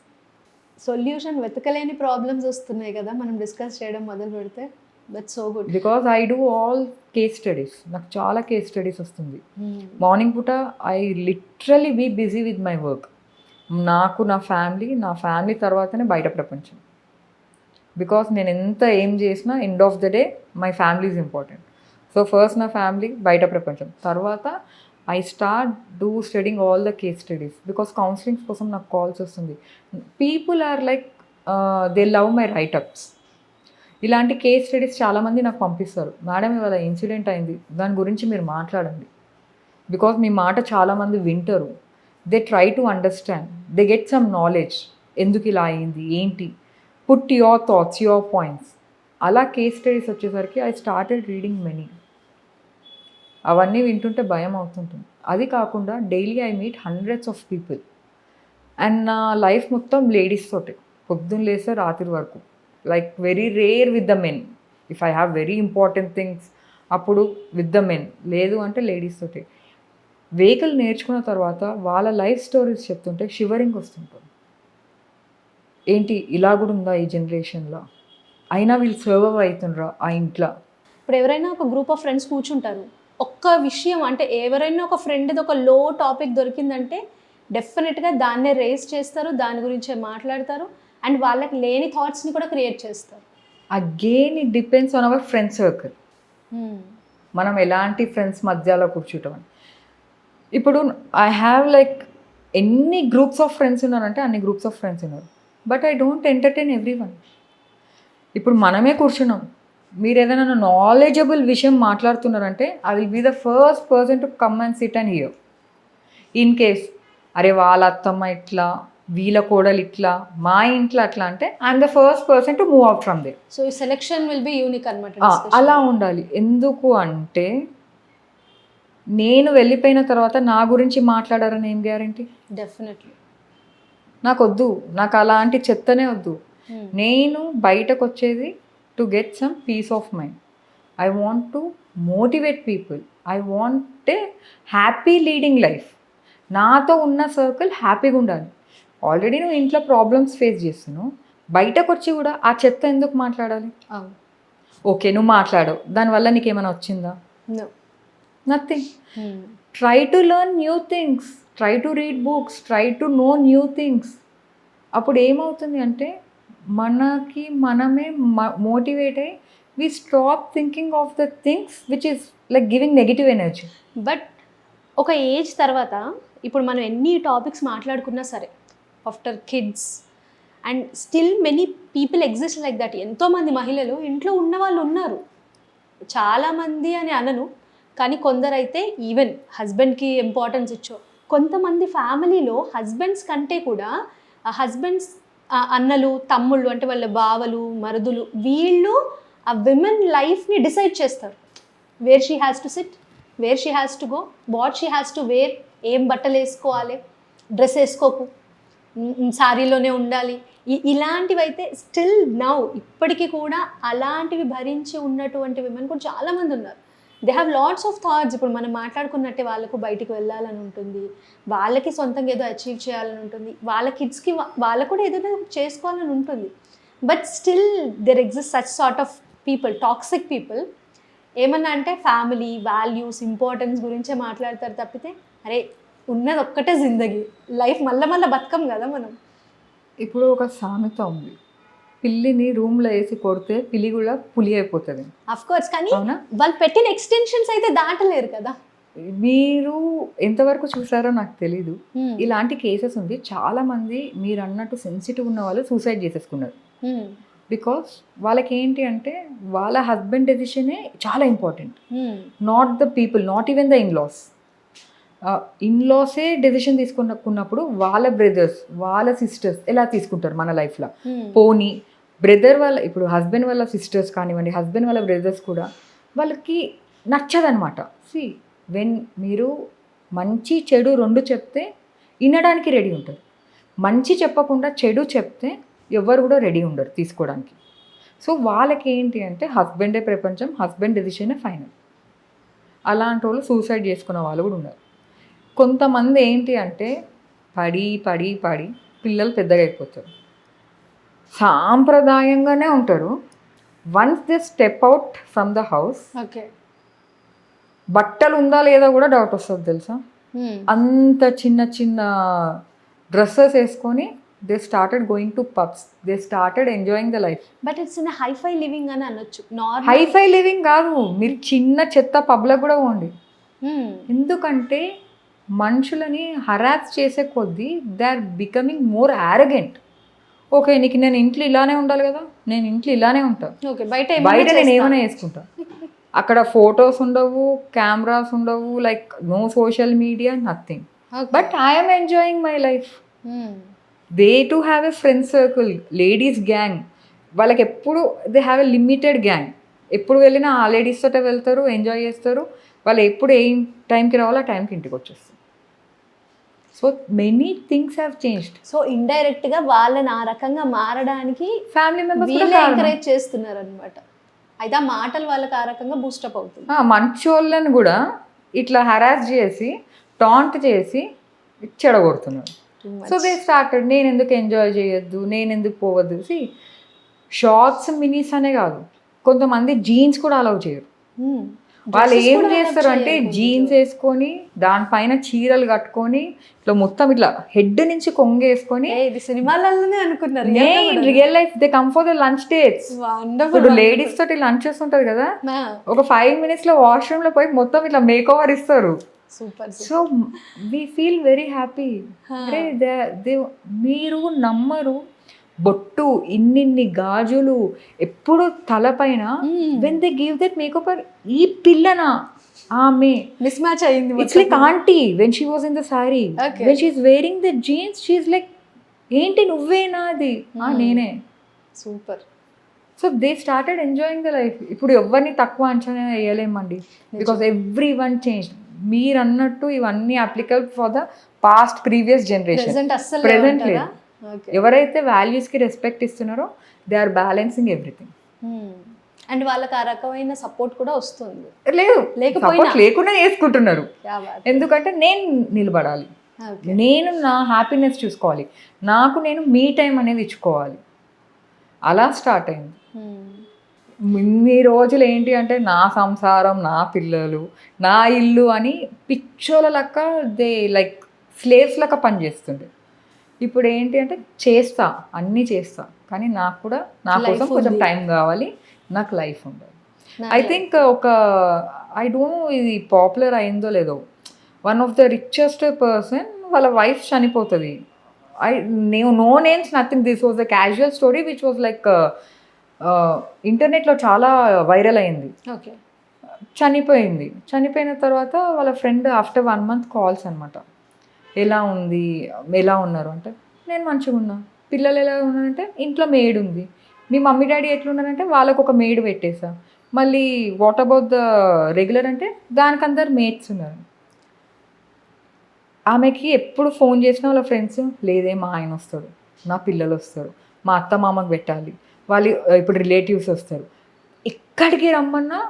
సొల్యూషన్ వెతకలేని ప్రాబ్లమ్స్ వస్తున్నాయి కదా మనం డిస్కస్ చేయడం మొదలు పెడితే. That's so good. Because I do all case studies. నాకు చాలా కేస్ స్టడీస్ వస్తుంది. మార్నింగ్ పూట I literally be busy with my work. నాకు నా ఫ్యామిలీ తర్వాతనే బయట ప్రపంచం. బికాస్ నేను ఎంత ఏం చేసినా end of the day my family is important. So first నా ఫ్యామిలీ, బయట ప్రపంచం. తర్వాత I start studying all the case studies. Because counsellings కోసం నాకు కాల్స్ వస్తుంది. People are like they love my writeups. ఇలాంటి కేస్ స్టడీస్ చాలామంది నాకు పంపిస్తారు. మేడం ఇవాళ ఇన్సిడెంట్ అయింది, దాని గురించి మీరు మాట్లాడండి. బికాస్ మీ మాట చాలామంది వింటారు. They try to understand, they get some knowledge, ఎందుకు ఇలా అయింది ఏంటి, put your thoughts, your points. అలా కేస్ స్టడీస్ వచ్చేసరికి ఐ స్టార్టెడ్ రీడింగ్ మెనీ. అవన్నీ వింటుంటే భయం అవుతుంటుంది. అది కాకుండా daily I meet hundreds of people. And నా లైఫ్ మొత్తం లేడీస్ తోటే, పొద్దున్న లేస్తే రాత్రి వరకు. Like very rare with the men. If I have very important things అప్పుడు విత్ ద మెన్, లేదు అంటే లేడీస్ తోటే. వెహికల్ నేర్చుకున్న తర్వాత వాళ్ళ లైఫ్ స్టోరీస్ చెప్తుంటే షివరింగ్ వస్తుంటుంది. ఏంటి ఇలా కూడా ఉందా ఈ జనరేషన్లో, అయినా వీళ్ళు సర్వైవ్ అవుతుండ్రా ఆ ఇంట్లో. ఇప్పుడు ఎవరైనా ఒక గ్రూప్ ఆఫ్ ఫ్రెండ్స్ కూర్చుంటారు, ఒక్క విషయం అంటే ఎవరైనా ఒక ఫ్రెండ్ది ఒక లో టాపిక్ దొరికిందంటే డెఫినెట్గా దాన్నే రేస్ చేస్తారు, దాని గురించే మాట్లాడతారు, అండ్ వాళ్ళకి లేని థాట్స్ని కూడా క్రియేట్ చేస్తారు. Again it depends on our friend circle. మనం ఎలాంటి ఫ్రెండ్స్ మధ్యలో కూర్చుంటాం. ఇప్పుడు ఐ హ్యావ్ లైక్ ఎన్ని గ్రూప్స్ ఆఫ్ ఫ్రెండ్స్ ఉన్నారంటే అన్ని గ్రూప్స్ ఆఫ్ ఫ్రెండ్స్ ఉన్నారు, but I don't entertain every one. ఇప్పుడు మనమే కూర్చున్నాం, మీరు ఏదైనా నాలెడ్జబుల్ విషయం మాట్లాడుతున్నారంటే I will be the first person to come and sit and hear. In case అరే వాళ్ళ అత్తమ్మ ఇట్లా, వీళ్ళ కోడలు ఇట్లా, మా ఇంట్లో అట్లా అంటే I'm the first person to move out from they. So ఈ సెలెక్షన్ విల్ బి యూనిక్ అనమాట. అలా ఉండాలి. ఎందుకు అంటే నేను వెళ్ళిపోయిన తర్వాత నా గురించి మాట్లాడారని ఏం గ్యారంటీ? డెఫినెట్లీ. నాకు వద్దు, నాకు అలాంటి చెత్తనే వద్దు. నేను బయటకు వచ్చేది to get some piece of mind. I want to motivate people. I want a happy leading life. నాతో ఉన్న సర్కిల్ హ్యాపీగా ఉండాలి. ఆల్రెడీ నువ్వు ఇంట్లో ప్రాబ్లమ్స్ ఫేస్ చేస్తున్నావు, బయటకు వచ్చి కూడా ఆ చెత్త ఎందుకు మాట్లాడాలి? ఓకే నువ్వు మాట్లాడవు, దానివల్ల నీకేమైనా వచ్చిందా? Nothing. Try to learn new things, try to read books, try to know new things. అప్పుడు ఏమవుతుంది అంటే మనకి మనమే మోటివేట్ అయ్యి we stop thinking of the things which is like giving negative energy. But ఒక ఏజ్ తర్వాత ఇప్పుడు మనం ఎన్ని టాపిక్స్ మాట్లాడుకున్నా సరే, after kids and still many people exist like that. ఎంతోమంది మహిళలు ఇంట్లో ఉన్న వాళ్ళు ఉన్నారు, చాలామంది అని అనను, కానీ కొందరైతే ఈవెన్ హస్బెండ్కి ఇంపార్టెన్స్ ఇచ్చో. కొంతమంది ఫ్యామిలీలో హస్బెండ్స్ కంటే కూడా హస్బెండ్స్ అన్నలు తమ్ముళ్ళు అంటే వాళ్ళ బావలు మరుదులు వీళ్ళు ఆ విమెన్ లైఫ్ని డిసైడ్ చేస్తారు. Where she has to sit, where she has to go, what she has to wear, ఏం బట్టలు వేసుకోవాలి, డ్రెస్ వేసుకోకు, శారీలోనే ఉండాలి. ఇలాంటివి అయితే స్టిల్ నౌ ఇప్పటికీ కూడా అలాంటివి భరించి ఉన్నటువంటి విమెన్ కూడా చాలామంది ఉన్నారు. They have lots of thoughts. ఇప్పుడు మనం మాట్లాడుకున్నట్టే వాళ్ళకు బయటికి వెళ్ళాలని ఉంటుంది, వాళ్ళకి సొంతంగా ఏదో అచీవ్ చేయాలని ఉంటుంది, వాళ్ళ కిడ్స్కి వాళ్ళకు కూడా ఏదైనా చేసుకోవాలని ఉంటుంది. But still there exist such sort of people, toxic people. ఏమన్నా అంటే ఫ్యామిలీ వాల్యూస్ ఇంపార్టెన్స్ గురించే మాట్లాడతారు తప్పితే అరే ఉన్నది ఒక్కటే జిందగీ, లైఫ్ మళ్ళీ బతకం కదా మనం. ఇప్పుడు ఒక సామెత ఉంది, పిల్లిని రూమ్లో వేసి కొడితే పిల్లి కూడా పులి అయిపోతుంది. అఫ్ కోర్స్, కానీ వాళ్ళు పెట్టిన ఎక్స్టెన్షన్స్ అయితే దాటలేరు కదా. మీరు ఎంతవరకు చూసారో నాకు తెలీదు, ఇలాంటి కేసెస్ ఉంది. చాలా మంది మీరు అన్నట్టు సెన్సిటివ్ ఉన్న వాళ్ళు సూసైడ్ చేసేసుకున్నారు. బికాస్ వాళ్ళకి ఏంటి అంటే వాళ్ళ హస్బెండ్ డెసిషనే చాలా important, not the people, not even the in-laws. ఇన్లాసే డెసిషన్ తీసుకున్నప్పుడు వాళ్ళ బ్రదర్స్ వాళ్ళ సిస్టర్స్ ఎలా తీసుకుంటారు మన లైఫ్లో? పోనీ బ్రదర్ వాళ్ళ, ఇప్పుడు హస్బెండ్ వాళ్ళ సిస్టర్స్ కానివ్వండి, హస్బెండ్ వాళ్ళ బ్రదర్స్ కూడా వాళ్ళకి నచ్చదనమాట. సి వెన్ మీరు మంచి చెడు రెండు చెప్తే వినడానికి రెడీ ఉంటారు. మంచి చెప్పకుండా చెడు చెప్తే ఎవరు కూడా రెడీ ఉండరు తీసుకోవడానికి. సో వాళ్ళకి ఏంటి అంటే హస్బెండే ప్రపంచం, హస్బెండ్ డెసిషనే ఫైనల్. అలాంటి వాళ్ళు సూసైడ్ చేసుకున్న వాళ్ళు కూడా ఉన్నారు. కొంతమంది ఏంటి అంటే పడి పడి పడి పిల్లలు పెద్దగా అయిపోతారు, సాంప్రదాయంగానే ఉంటారు. Once they step out from the house, okay బట్టలు ఉందా లేదా కూడా డౌట్ వస్తుంది తెలుసా. అంత చిన్న చిన్న డ్రెస్సెస్ వేసుకొని they started going to pubs, they started enjoying the life. But it's in hifi living అని అనొచ్చు. హైఫై లివింగ్ కాదు, మీరు చిన్న చెత్త పబ్లకు కూడా పోండి. ఎందుకంటే మనుషులని హరాస్ చేసే కొద్దీ they are becoming more arrogant. Okay నీకు నేను ఇంట్లో ఇలానే ఉండాలి కదా, నేను ఇంట్లో ఇలానే ఉంటాను, బయట నేను ఏమైనా వేసుకుంటా. అక్కడ ఫొటోస్ ఉండవు, కెమెరాస్ ఉండవు, like no social media, nothing. But I'm enjoying my life. They to have a friend circle, ladies gang. వాళ్ళకి ఎప్పుడు they have a limited gang. ఎప్పుడు వెళ్ళినా ఆ లేడీస్ తోటే వెళ్తారు, ఎంజాయ్ చేస్తారు. వాళ్ళు ఎప్పుడు ఏం టైంకి రావాలో ఆ టైంకి ఇంటికి వచ్చేస్తారు. So many things have changed. So ఇండైరెక్ట్గా వాళ్ళని ఆ రకంగా మారడానికి ఫ్యామిలీ మెంబర్స్ ఎంకరేజ్ చేస్తున్నారు అనమాట. అయితే ఆ మాటలు వాళ్ళకి ఆ రకంగా బూస్టప్ అవుతుంది. మంచోళ్ళని కూడా ఇట్లా హరాస్ చేసి టాంట్ చేసి చెడగొడుతున్నారు. సో దే స్టార్టెడ్ నేను ఎందుకు ఎంజాయ్ చేయొద్దు, నేను ఎందుకు పోవద్దు. సి షార్ట్స్ మినీస్ అనే కాదు, కొంతమంది జీన్స్ కూడా అలౌ చేయరు. వాళ్ళు ఏం చేస్తారు అంటే జీన్స్ వేసుకొని దానిపైన చీరలు కట్టుకొని ఇట్లా మొత్తం ఇట్లా హెడ్ నుంచి కొంగేసుకొని, సినిమాలలోనే అనుకున్నారు, real life they come for the lunch dates. ఇప్పుడు లేడీస్ తోటి లంచ్ చేస్తుంటారు కదా, ఒక 5 minutes లో వాష్రూమ్ లో పోయి మొత్తం ఇట్లా మేక్ ఓవర్ ఇస్తారు. Super. So we feel very happy. అరే దే మీరు నమ్మరు, బొట్టు ఇన్నిన్ని గాజులు ఎప్పుడు తలపైన, when they give that makeup, ఈ పిల్లనా ఆమె మిస్ మ్యాచ్ అయింది. It's like aunty when she was in the sari, when she is wearing the jeans she's like ఏంటి నువ్వేనా అది, నేనే. Super. So they started enjoying the life. ఇప్పుడు ఎవరిని తక్కువ అంచనా వేయలేమండి, బికాస్ ఎవ్రీ వన్ చేంజ్. మీరు అన్నట్టు ఇవన్నీ applicable for the past previous generation. Present లేదు. ఎవరైతే వాల్యూస్కి రెస్పెక్ట్ ఇస్తున్నారో they are balancing everything. And వాళ్ళకి ఆ రకమైన సపోర్ట్ కూడా వస్తుంది. లేదు, లేకపోయినా లేకుండా వేసుకుంటున్నారు. ఎందుకంటే నేను నిలబడాలి, నేను నా హ్యాపీనెస్ చూసుకోవాలి, నాకు నేను మీ టైం అనేది ఇచ్చుకోవాలి. అలా స్టార్ట్ అయింది. ఇన్ని రోజులు ఏంటి అంటే నా సంసారం, నా పిల్లలు, నా ఇల్లు అని పిచ్చోల లెక్క దే లైక్ స్లేవ్స్ లెక్క పనిచేస్తుండే. ఇప్పుడు ఏంటి అంటే చేస్తా, అన్నీ చేస్తా, కానీ నాకు కూడా నా కోసం కొంచెం టైం కావాలి, నాకు లైఫ్ ఉండాలి. I think I don't know ఇది పాపులర్ అయిందో లేదో, one of the richest person వాళ్ళ వైఫ్ చనిపోతుంది. No names nothing, this was a casual story which was like ఇంటర్నెట్లో చాలా వైరల్ అయింది. చనిపోయిన తర్వాత వాళ్ళ ఫ్రెండ్ ఆఫ్టర్ 1 month కాల్స్ అనమాట, ఎలా ఉంది, ఎలా ఉన్నారు అంటే, నేను మంచిగా ఉన్నా. పిల్లలు ఎలా ఉన్నారంటే, ఇంట్లో మేడ్ ఉంది. మీ మమ్మీ డాడీ ఎట్లున్నారంటే, వాళ్ళకు ఒక మేడ్ పెట్టేసా. మళ్ళీ వాట్ అబౌట్ ద రెగ్యులర్ అంటే, దానికి అందరు మేట్స్ ఉన్నారు. ఆమెకి ఎప్పుడు ఫోన్ చేసినా వాళ్ళ ఫ్రెండ్స్, లేదే మా ఆయన వస్తాడు, నా పిల్లలు వస్తారు, మా అత్త మామకు పెట్టాలి, వాళ్ళు ఇప్పుడు రిలేటివ్స్ వస్తారు, ఎక్కడికి రమ్మన్నా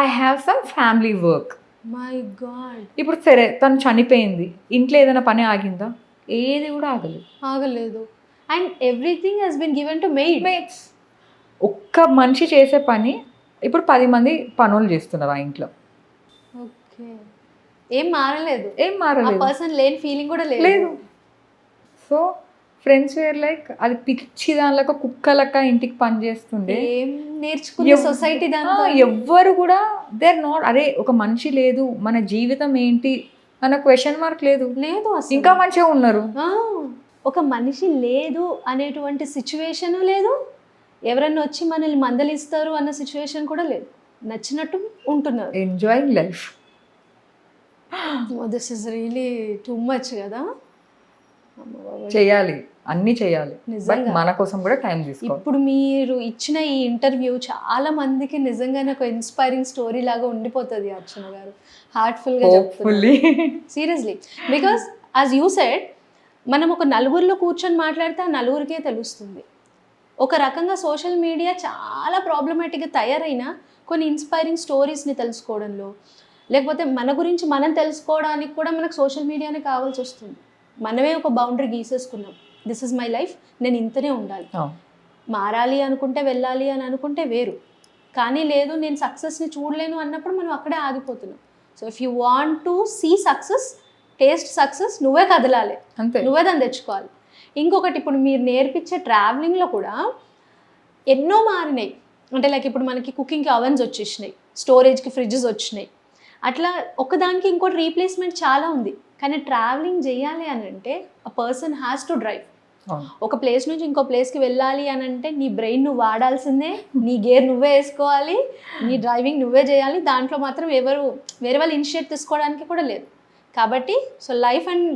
I have some family work. My God. ఇప్పుడు సరే తను చనిపోయింది, ఇంట్లో ఏదైనా పని ఆగిందా? ఏది కూడా ఆగలేదు. And everything has been given to mates. ఒక్క మనిషి చేసే పని ఇప్పుడు 10 మంది పనులు చేస్తున్నారు ఆ ఇంట్లో. ఓకే. ఏం మారలేదు. పర్సన్ లేని ఫీలింగ్ కూడా లేదు. సో ఫ్రెండ్స్ వేర్ లైక్ అది పిచ్చి దానిలో కుక్కలక్క ఇంటికి పని చేస్తుండే. ఏం నేర్చుకునే సొసైటీ దాంట్లో ఎవ్వరు కూడా దేర్ నాట్, అరే ఒక మనిషి లేదు, మన జీవితం ఏంటి అన్న క్వశ్చన్ మార్క్ లేదు. అసలు ఇంకా మంచిగా ఉన్నారు. ఒక మనిషి లేదు అనేటువంటి సిచ్యువేషన్ లేదు, ఎవరన్నా వచ్చి మనల్ని మందలిస్తారు అన్న సిచ్యువేషన్ కూడా లేదు. నచ్చినట్టు ఉంటున్నారు, enjoying life. This is really too much కదా. చేయాలి, అన్నీ చేయాలి, బట్ మన కోసం కూడా టైం తీసుకోవాలి. ఇప్పుడు మీరు ఇచ్చిన ఈ ఇంటర్వ్యూ చాలా మందికి నిజంగానే ఒక ఇన్స్పైరింగ్ స్టోరీ లాగా ఉండిపోతుంది అర్చన గారు. హార్ట్ఫుల్గా చెప్తున్నారు, seriously. Because as you said, మనం ఒక నలుగురిలో కూర్చొని మాట్లాడితే ఆ నలుగురికే తెలుస్తుంది. ఒక రకంగా సోషల్ మీడియా చాలా ప్రాబ్లమాటిక్గా తయారైన కొన్ని ఇన్స్పైరింగ్ స్టోరీస్ని తెలుసుకోవడంలో, లేకపోతే మన గురించి మనం తెలుసుకోవడానికి కూడా మనకు సోషల్ మీడియానే కావాల్సి వస్తుంది. మనమే ఒక బౌండరీ గీసేసుకున్నాం, దిస్ ఇస్ మై లైఫ్, నేను ఇంతనే ఉండాలి. మారాలి అనుకుంటే, వెళ్ళాలి అని అనుకుంటే వేరు, కానీ లేదు నేను సక్సెస్ని చూడలేను అన్నప్పుడు మనం అక్కడే ఆగిపోతున్నాం. So if you want to see success, taste success, నువ్వే కదలాలి, నువ్వే దాన్ని తెచ్చుకోవాలి. ఇంకొకటి, ఇప్పుడు మీరు నేర్పించే ట్రావెలింగ్లో కూడా ఎన్నో మారినాయి. అంటే లైక్ ఇప్పుడు మనకి కుకింగ్కి అవెన్స్ వచ్చేసినాయి, స్టోరేజ్కి ఫ్రిడ్జెస్ వచ్చినాయి, అట్లా ఒకదానికి ఇంకోటి రీప్లేస్మెంట్ చాలా ఉంది. కానీ ట్రావెలింగ్ చేయాలి అని అంటే a person has to drive. ఒక ప్లేస్ నుంచి ఇంకో ప్లేస్కి వెళ్ళాలి అని అంటే నీ బ్రెయిన్ నువ్వు వాడాల్సిందే, నీ గేర్ నువ్వే వేసుకోవాలి, నీ డ్రైవింగ్ నువ్వే చేయాలి. దాంట్లో మాత్రం ఎవరు వేరే వాళ్ళు ఇనిషియేట్ తీసుకోవడానికి కూడా లేదు. కాబట్టి so life and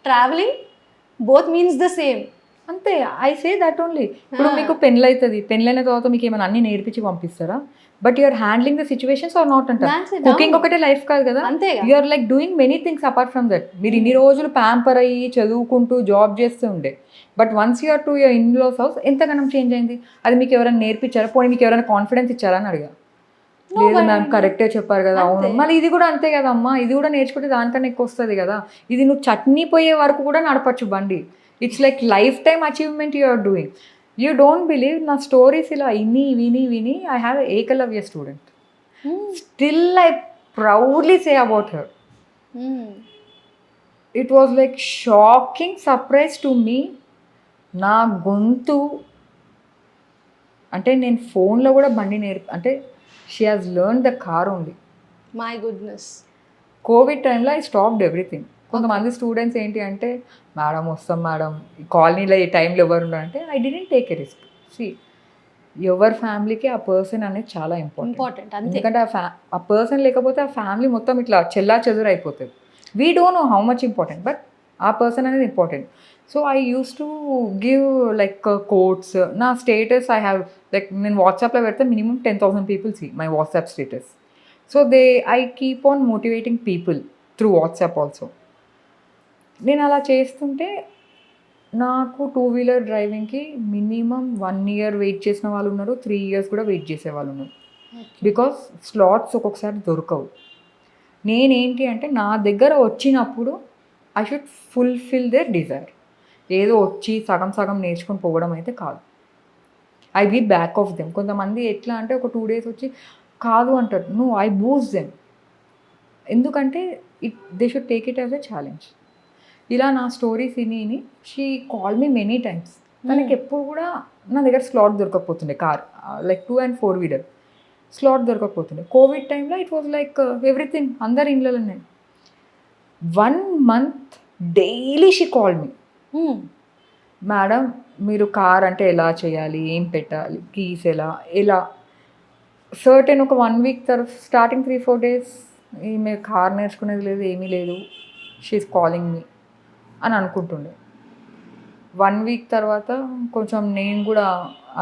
travelling both means the same. అంతే, ఐ సే దట్ ఓన్లీ. ఇప్పుడు మీకు పెళ్ళి అవుతుంది, పెళ్ళైన తర్వాత మీకు ఏమైనా అన్ని నేర్పించి పంపిస్తారా? But you're handling the situations or not అంటారు. కుకింగ్ ఒకటే లైఫ్ కాదు కదా, you're like doing many things apart from that. మీరు ఇన్ని రోజులు ప్యాంపర్ అయ్యి చదువుకుంటూ జాబ్ చేస్తూ ఉండే, but once you're to your in-laws house ఎంతగానం చేంజ్ అయింది. అది మీకు ఎవరైనా నేర్పించారా? పోనీ మీకు ఎవరైనా కాన్ఫిడెన్స్ ఇచ్చారా అని అడిగా. లేదు మ్యామ్, కరెక్టే చెప్పారు కదా. అవును, మళ్ళీ ఇది కూడా అంతే కదా అమ్మా, ఇది కూడా నేర్చుకుంటే దానికన్నా ఎక్కువ వస్తుంది కదా. ఇది నువ్వు చట్నీ పోయే వరకు కూడా నడపచ్చు బండి. It's like life time achievement you are doing. You don't believe, నా స్టోరీస్ ఇలా విని I have Ekalavya student. Still I proudly say about her. It was like shocking surprise to me. నా గొంతు అంటే నేను ఫోన్లో కూడా బండి అంటే she has learn the car only. My goodness. Covid టైంలో ఐ స్టాప్డ్ ఎవ్రీథింగ్. కొంతమంది స్టూడెంట్స్ ఏంటి అంటే, మేడం వస్తాం మేడం, ఈ కాలనీలో ఈ టైంలో ఎవరు ఉన్నారంటే I didn't take a risk. See ఎవరి ఫ్యామిలీకి ఆ పర్సన్ అనేది చాలా ఇంపార్టెంట్ అంతే. ఎందుకంటే ఆ పర్సన్ లేకపోతే ఆ ఫ్యామిలీ మొత్తం ఇట్లా చెల్లా చెదురు అయిపోతుంది. We don't know how much important, but ఆ పర్సన్ అనేది important. So I use to give like quotes. నా స్టేటస్ ఐ హ్యావ్ లైక్ నేను వాట్సాప్లో పెడితే minimum 10,000 people see my WhatsApp status. So I keep on motivating people through WhatsApp also. నేను అలా చేస్తుంటే నాకు 2-వీలర్ డ్రైవింగ్కి మినిమం 1 year వెయిట్ చేసిన వాళ్ళు ఉన్నారు, 3 years కూడా వెయిట్ చేసే వాళ్ళు ఉన్నారు. బికాస్ స్లాట్స్ ఒక్కొక్కసారి దొరకవు. నేనేంటి అంటే నా దగ్గర వచ్చినప్పుడు I should fulfil their desire. ఏదో వచ్చి సగం సగం నేర్చుకొని పోవడం అయితే కాదు. I be back of them. కొంతమంది ఎట్లా అంటే ఒక 2 days వచ్చి కాదు అంటారు. No, I boost them. ఎందుకంటే they should take it as a challenge. ఇలా నా స్టోరీస్ విని she call me many times. తనకి ఎప్పుడు కూడా నా దగ్గర స్లాట్ దొరకకపోతుండే, car like 2 and 4-wheeler slot దొరకకపోతుండే. కోవిడ్ టైంలో ఇట్ వాజ్ లైక్ ఎవ్రీథింగ్, అందరి ఇండ్లలోనే. 1 month daily she call me, madam మీరు కార్ అంటే ఎలా చేయాలి, ఏం పెట్టాలి, కీస్ ఎలా సర్టెన్ ఒక 1 week తర్వాత స్టార్టింగ్ 3-4 days ఈమె కార్ నేర్చుకునేది లేదు, ఏమీ లేదు, షీఈస్ కాలింగ్ మీ అని అనుకుంటుండే. 1 week తర్వాత కొంచెం నేను కూడా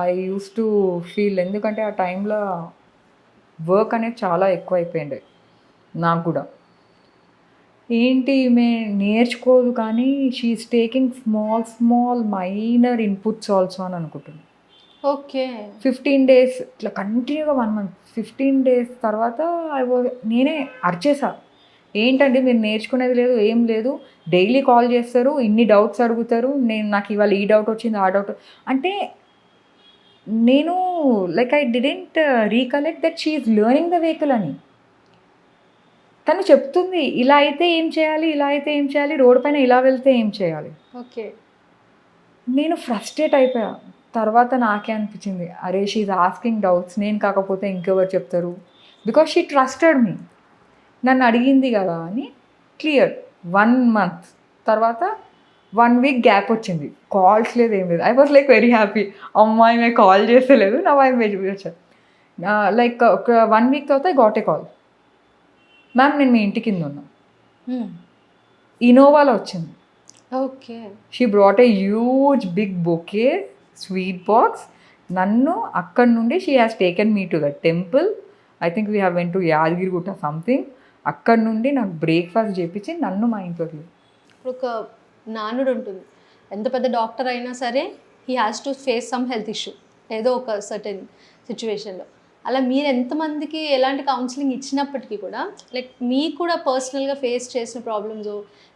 ఐ యూస్ టు ఫీల్, ఎందుకంటే ఆ టైంలో వర్క్ అనేది చాలా ఎక్కువ అయిపోయింది నాకు కూడా. ఏంటి ఈమె నేర్చుకోదు కానీ she's taking small minor inputs also అని అనుకుంటున్నాను. ఓకే. 15 days ఇట్లా కంటిన్యూగా 1 month. 15 days తర్వాత నేనే అరిచేసా, ఏంటండి మీరు నేర్చుకునేది లేదు, ఏం లేదు, డైలీ కాల్ చేస్తారు, ఇన్ని డౌట్స్ అడుగుతారు, నాకు ఇవాళ ఈ డౌట్ వచ్చింది, ఆ డౌట్ అంటే నేను like I didn't recollect that she is learning the vehicle అని. తను చెప్తుంది ఇలా అయితే ఏం చేయాలి, ఇలా అయితే ఏం చేయాలి, రోడ్ పైన ఇలా వెళ్తే ఏం చేయాలి. ఓకే. నేను ఫ్రస్ట్రేట్ అయిపోయా. తర్వాత నాకే అనిపించింది, అరే షీ ఈజ్ ఆస్కింగ్ డౌట్స్, నేను కాకపోతే ఇంకెవరు చెప్తారు, బికాస్ షీ ట్రస్టెడ్ మీ, నన్ను అడిగింది కదా అని. క్లియర్. 1 month తర్వాత 1 week గ్యాప్ వచ్చింది, కాల్స్ లేదు, ఏం లేదు. I was like very happy, అమ్మాయి మేము కాల్ చేసేలేదు, నా వచ్చాను. లైక్ ఒక 1 week తర్వాత గాట్ ఏ కాల్, మ్యామ్ నేను మీ ఇంటి కింద ఉన్నా, ఇనోవాలో వచ్చింది. Okay. She brought a huge big bouquet sweet box. నన్ను అక్కడి నుండి she has taken me to the temple. I think we have went to Yadagirigutta something. అక్కడి నుండి నాకు బ్రేక్ఫాస్ట్ చేపించి నన్ను మా ఇంట్లోకి. ఇప్పుడు ఒక నానుడు ఉంటుంది, ఎంత పెద్ద డాక్టర్ అయినా సరే he has to face some health issue ఏదో ఒక సర్టెన్ సిచ్యువేషన్లో. అలా మీరు ఎంతమందికి ఎలాంటి కౌన్సిలింగ్ ఇచ్చినప్పటికీ కూడా లైక్ మీకు కూడా పర్సనల్గా ఫేస్ చేసిన ప్రాబ్లమ్స్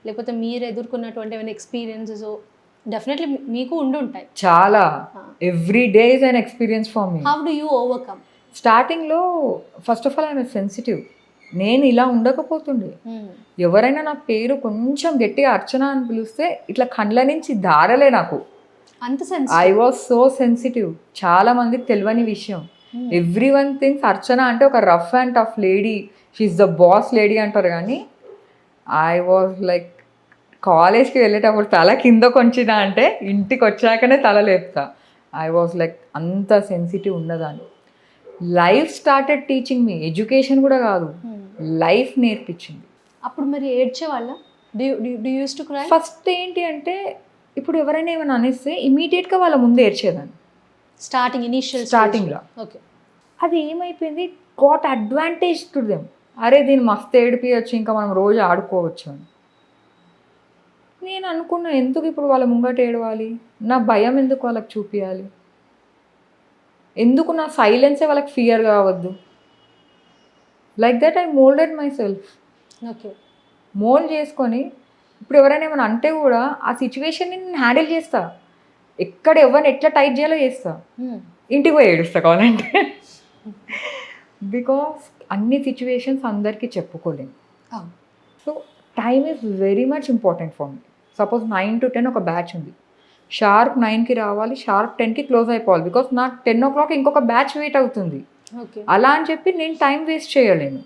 లేకపోతే మీరు ఎదుర్కొన్నటువంటి ఏమైనా ఎక్స్పీరియన్సెస్ డెఫినెట్లీ మీకు ఉండుంటాయి చాలా. Every day is an experience for me. How do you overcome? స్టార్టింగ్లో first of all I'm sensitive. నేను ఇలా ఉండకపోతుండే. ఎవరైనా నా పేరు కొంచెం గట్టిగా అర్చన అని పిలిస్తే ఇట్లా కండ్ల నుంచి దారలే నాకు. అంత ఐ వాజ్ సో సెన్సిటివ్. చాలా మందికి తెలియని విషయం. ఎవ్రీ-వన్ థింగ్స్ అర్చన అంటే ఒక rough and tough lady, she's the boss lady అంటారు. కానీ ఐ వాజ్ లైక్ కాలేజ్కి వెళ్ళేటప్పుడు తల కింద కొంచినా అంటే ఇంటికి వచ్చాకనే తల లేపుతా. ఐ వాజ్ లైక్ అంత సెన్సిటివ్ ఉన్నదాన్ని. Life started teaching me. Education కూడా కాదు, లైఫ్ నేర్పించింది. అప్పుడు మరి ఏడ్చేవాళ్ళ? Use to cry? ఫస్ట్ ఏంటి అంటే ఇప్పుడు ఎవరైనా ఏమైనా అనేస్తే ఇమీడియట్గా వాళ్ళ ముందు ఏడ్చేదాన్ని స్టార్టింగ్లో. ఓకే. అది ఏమైపోయింది, గాట్ అడ్వాంటేజ్ టు దెమ్. అరే దీన్ని మస్తు ఏడిపించచ్చు, ఇంకా మనం రోజు ఆడుకోవచ్చు అని. నేను అనుకున్నా ఎందుకు ఇప్పుడు వాళ్ళ ముంగట ఏడవాలి, నా భయం ఎందుకు వాళ్ళకి చూపించాలి, ఎందుకు నా సైలెన్సే వాళ్ళకి ఫియర్ కావద్దు. Like that I moulded my self. Okay. Mould చేసుకొని ఇప్పుడు ఎవరైనా ఏమైనా అంటే కూడా ఆ సిచ్యువేషన్ని నేను హ్యాండిల్ చేస్తా. ఎక్కడ ఎవరిని ఎట్లా టైట్ చేయాలో చేస్తా. ఇంటికి పోయి ఏడుస్తా కావాలంటే. బికాస్ అన్ని సిచ్యువేషన్స్ అందరికీ చెప్పుకోలేము. So time is very much important for me. Suppose 9 to 10 ఒక బ్యాచ్ ఉంది, షార్ప్ 9కి రావాలి, షార్ప్ 10కి క్లోజ్ అయిపోవాలి. బికాస్ నాకు 10 o'clock ఇంకొక బ్యాచ్ వెయిట్ అవుతుంది. అలా అని చెప్పి నేను టైం వేస్ట్ చేయలేను.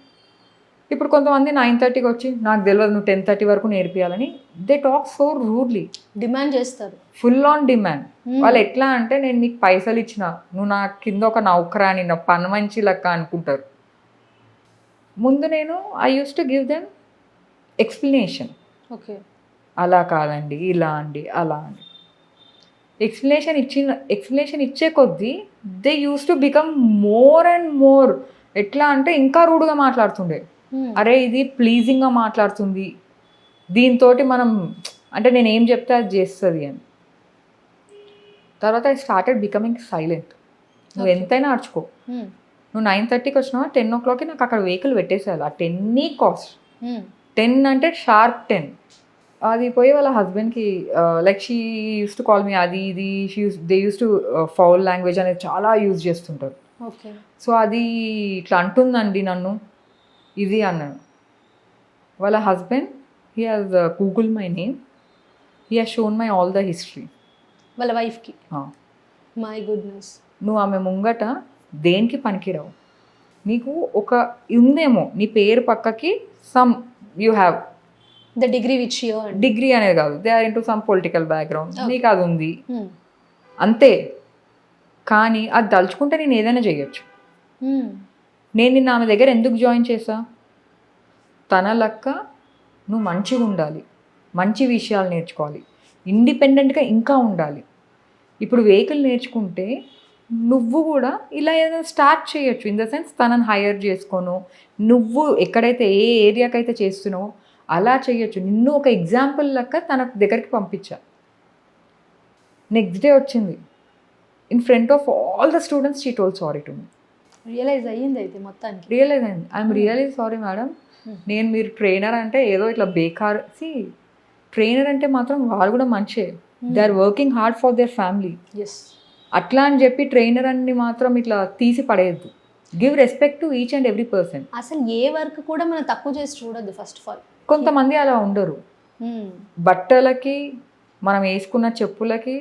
ఇప్పుడు కొంతమంది 9:30కి వచ్చి నాకు తెలియదు నువ్వు 10:30 వరకు నేర్పియాలని they talk so rudely, demand చేస్తారు. Full on demand. వాళ్ళు ఎట్లా అంటే నేను నీకు పైసలు ఇచ్చిన, నువ్వు నా కింద ఒక నౌకరాని, నా పని మంచి లెక్క అనుకుంటారు. ముందు నేను I use to give them explanation. Okay, అలా కాదండి, ఇలా అండి, అలా అండి. ఎక్స్ప్లెనేషన్ ఇచ్చే కొద్దీ they use to become more and more. ఎట్లా అంటే ఇంకా రూడ్గా మాట్లాడుతుండే. అరే ఇది ప్లీజింగ్గా మాట్లాడుతుంది, దీంతో మనం అంటే నేను ఏం చెప్తే అది చేస్తుంది అని. తర్వాత ఐ స్టార్టెడ్ బికమింగ్ సైలెంట్. నువ్వు ఎంతైనా అర్చుకో, నువ్వు 9:30కి వచ్చినావా 10 o'clockకి నాకు అక్కడ వెహికల్ పెట్టేసేయాలి అట్ ఎనీ కాస్ట్. 10 అంటే షార్ప్ 10. అది పోయి వాళ్ళ హస్బెండ్కి like she use to call me అది ఇది, they use to foul language అనేది చాలా యూజ్ చేస్తుంటారు. ఓకే, సో అది ఇట్లా అంటుందండి నన్ను ఇది అన్నాను. వాళ్ళ husband he has Google my name, he has shown my all the history. వాళ్ళ వైఫ్కి. My goodness. నువ్వు ఆమె ముంగట దేనికి పనికిరావు, నీకు ఒక ఉందేమో నీ పేరు పక్కకి some you have the degree which you degree అనేది కాదు, they are into some political background, నీకు అది ఉంది అంతే. కానీ అది తలుచుకుంటే నేను ఏదైనా చేయొచ్చు. నేను నిన్న ఆమె దగ్గర ఎందుకు జాయిన్ చేసా, తన లెక్క నువ్వు మంచిగా ఉండాలి, మంచి విషయాలు నేర్చుకోవాలి, ఇండిపెండెంట్గా ఇంకా ఉండాలి. ఇప్పుడు వెహికల్ నేర్చుకుంటే నువ్వు కూడా ఇలా ఏదైనా స్టార్ట్ చేయొచ్చు. ఇన్ ద సెన్స్ తనని హైర్ చేసుకోను, నువ్వు ఎక్కడైతే ఏ ఏరియాకైతే చేస్తున్నావో అలా చేయొచ్చు. నిన్ను ఒక ఎగ్జాంపుల్ లెక్క తన దగ్గరికి పంపించా. నెక్స్ట్ డే వచ్చింది, in front of all the students she told sorry to me. Realize అయ్యింది అయితే మొత్తానికి. రియలైజ్ అయింది, ఐఎమ్ రియలీ సారీ మేడం. నేను మీరు ట్రైనర్ అంటే ఏదో ఇట్లా బేకార్. ట్రైనర్ అంటే మాత్రం వాళ్ళు కూడా మంచే, they are working hard for their family. అట్లా అని చెప్పి ట్రైనర్ అని మాత్రం ఇట్లా తీసి పడేయద్దు. Give respect to each and every person. అసలు ఏ వర్క్ కూడా మనం తక్కువ చేసి చూడొద్దు. ఫస్ట్ ఆఫ్ ఆల్ కొంతమంది అలా ఉండరు. బట్టలకి మనం వేసుకున్న చెప్పులకి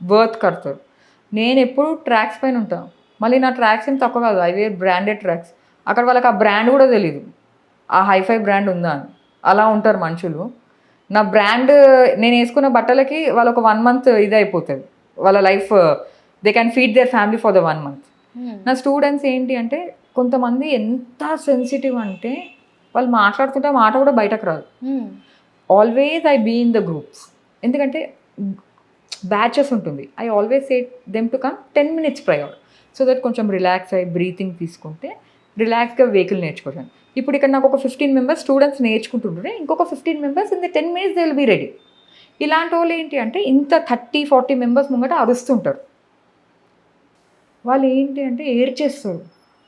వర్త్ కడతారు. నేను ఎప్పుడు ట్రాక్స్ పైన ఉంటాను, మళ్ళీ నా ట్రాక్స్ ఏం తక్కువ కాదు, ఐ వేర్ బ్రాండెడ్ ట్రాక్స్. అక్కడ వాళ్ళకి ఆ బ్రాండ్ కూడా తెలీదు, ఆ హైఫై బ్రాండ్ ఉందా అని. అలా ఉంటారు మనుషులు. నా బ్రాండ్ నేను వేసుకున్న బట్టలకి వాళ్ళు ఒక 1 month ఇది అయిపోతుంది, వాళ్ళ life they can feed their family for the 1 month. నా స్టూడెంట్స్ ఏంటి అంటే కొంతమంది ఎంత సెన్సిటివ్ అంటే వాళ్ళు మాట్లాడుతుంటే మాట కూడా బయటకు రాదు. Always I be in the groups, ఎందుకంటే బ్యాచెస్ ఉంటుంది. I always say them to come 10 minutes prior, so that కొంచెం రిలాక్స్ అయ్యి బ్రీతింగ్ తీసుకుంటే రిలాక్స్గా వెహికల్ నేర్చుకోవడానికి. ఇప్పుడు ఇక్కడ నాకు ఒక 15 members స్టూడెంట్స్ నేర్చుకుంటుంటే ఇంకొక 15 members in the 10 minutes they will be ready. ఇలాంటి వాళ్ళు ఏంటి అంటే ఇంత 30-40 members ముంగట అరుస్తుంటారు. వాళ్ళు ఏంటి అంటే ఏడ్చేస్తారు,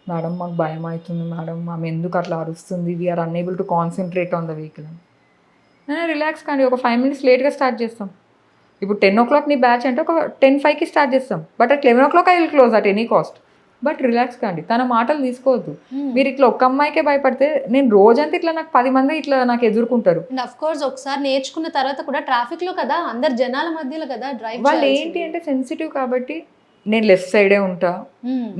మేడం మాకు భయం అవుతుంది మేడం, ఆమె ఎందుకు అట్లా అరుస్తుంది, we are unable to concentrate on the vehicle అని. రిలాక్స్ కానీ ఒక 5 minutes లేట్గా స్టార్ట్ చేస్తాం. ఇప్పుడు 10 o'clock నీ బ్యాచ్ అంటే ఒక 10:05కి స్టార్ట్ చేస్తాం, but at 11 o'clock I will close at any cost. But relax కాండి, తన మాటలు తీసుకోవద్దు. మీరు ఇట్లా ఒక్క అమ్మాయికే భయపడితే నేను రోజంతా ఇట్లా నాకు 10 మంది ఇట్లా నాకు ఎదుర్కొంటారు. అఫ్ కోర్స్ ఒకసారి నేర్చుకున్న తర్వాత కూడా ట్రాఫిక్ లో కదా, అందరు జనాల మధ్యలో కదా డ్రైవ్. వాళ్ళు ఏంటి అంటే సెన్సిటివ్ కాబట్టి నేను లెఫ్ట్ సైడే ఉంటా,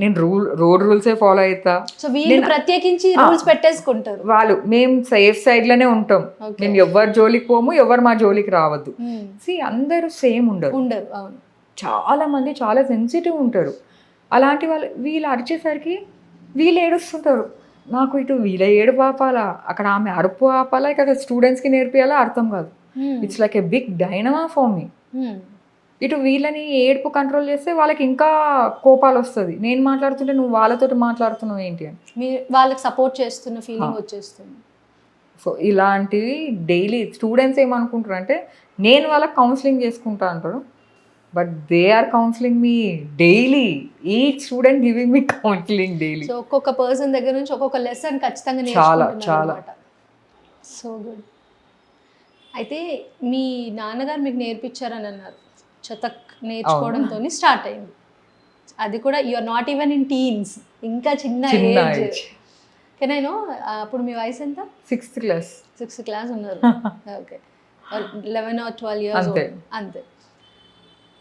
నేను రోడ్ రూల్సే ఫాలో అవుతా. సో వీళ్ళు ప్రత్యేకించి రూల్స్ పెట్టేసుకుంటారు. వాళ్ళు మేము సేఫ్ సైడ్ లోనే ఉంటాం, మేము ఎవరి జోలికి పోము, ఎవరు మా జోలికి రావద్దు. అందరూ సేమ్ ఉండరు. చాలా మంది చాలా సెన్సిటివ్ ఉంటారు. అలాంటి వాళ్ళు వీళ్ళు అరిచేసరికి వీళ్ళు ఏడుస్తుంటారు. నాకు ఇటు వీళ్ళ ఏడుపు ఆపాలా, అక్కడ ఆమె అరుపు ఆపాలా, ఇక్కడ స్టూడెంట్స్కి నేర్పియాలా అర్థం కాదు. It's like a big dynamo for me. ఇటు వీళ్ళని ఏడుపు కంట్రోల్ చేస్తే వాళ్ళకి ఇంకా కోపాలు వస్తుంది. నేను మాట్లాడుతుంటే నువ్వు వాళ్ళతో మాట్లాడుతున్నావు ఏంటి అని వాళ్ళకి సపోర్ట్ చేస్తున్న ఫీలింగ్ వచ్చేస్తుంది. సో ఇలాంటివి డైలీ స్టూడెంట్స్ ఏమనుకుంటారు అంటే నేను వాళ్ళకి కౌన్సిలింగ్ చేసుకుంటా అంటారు, but they are counselling me daily. Each student giving me counselling daily. So ఒక్కొక్క పర్సన్ దగ్గర నుంచి ఒక్కొక్క లెసన్ ఖచ్చితంగా చాలా చాలా. So good. అయితే మీ నాన్నగారు మీకు నేర్పించారని అన్నారు, చతక్ నేర్చుకోవడంతో స్టార్ట్ అయింది. అది కూడా you are not even in teens, ఇంకా చిన్న ఏజ్. కెన్ ఐ నో అప్పుడు మీ వయసు ఎంత? 6th class. 6th class ఉన్నారు. ఓకే, 11 or 12 years అంతే.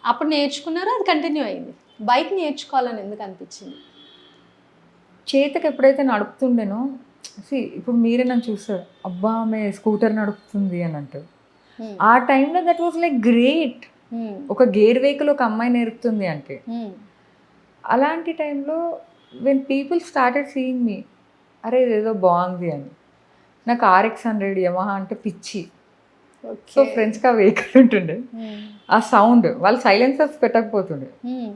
అప్పుడు నేర్చుకున్నారు, అది కంటిన్యూ అయింది. బైక్ నేర్చుకోవాలని ఎందుకు అనిపించింది? చేతకి ఎప్పుడైతే నడుపుతుండేనో ఇప్పుడు మీరే నన్ను చూస్తారు, అబ్బా ఆమె స్కూటర్ నడుపుతుంది అని అంటారు. ఆ టైంలో దట్ వాజ్ లైక్ గ్రేట్. ఒక గేర్ వెహికల్ ఒక అమ్మాయి నేర్పుతుంది అంటే. అలాంటి టైంలో when people started seeing me, అరే ఇదేదో బాగుంది అని. నాకు RX-100 యమహా అంటే పిచ్చి. సో ఫ్రెండ్స్కి ఆ వెహికల్ ఉంటుండే, ఆ సౌండ్ వాళ్ళు సైలెన్సర్స్ పెట్టకపోతుండే,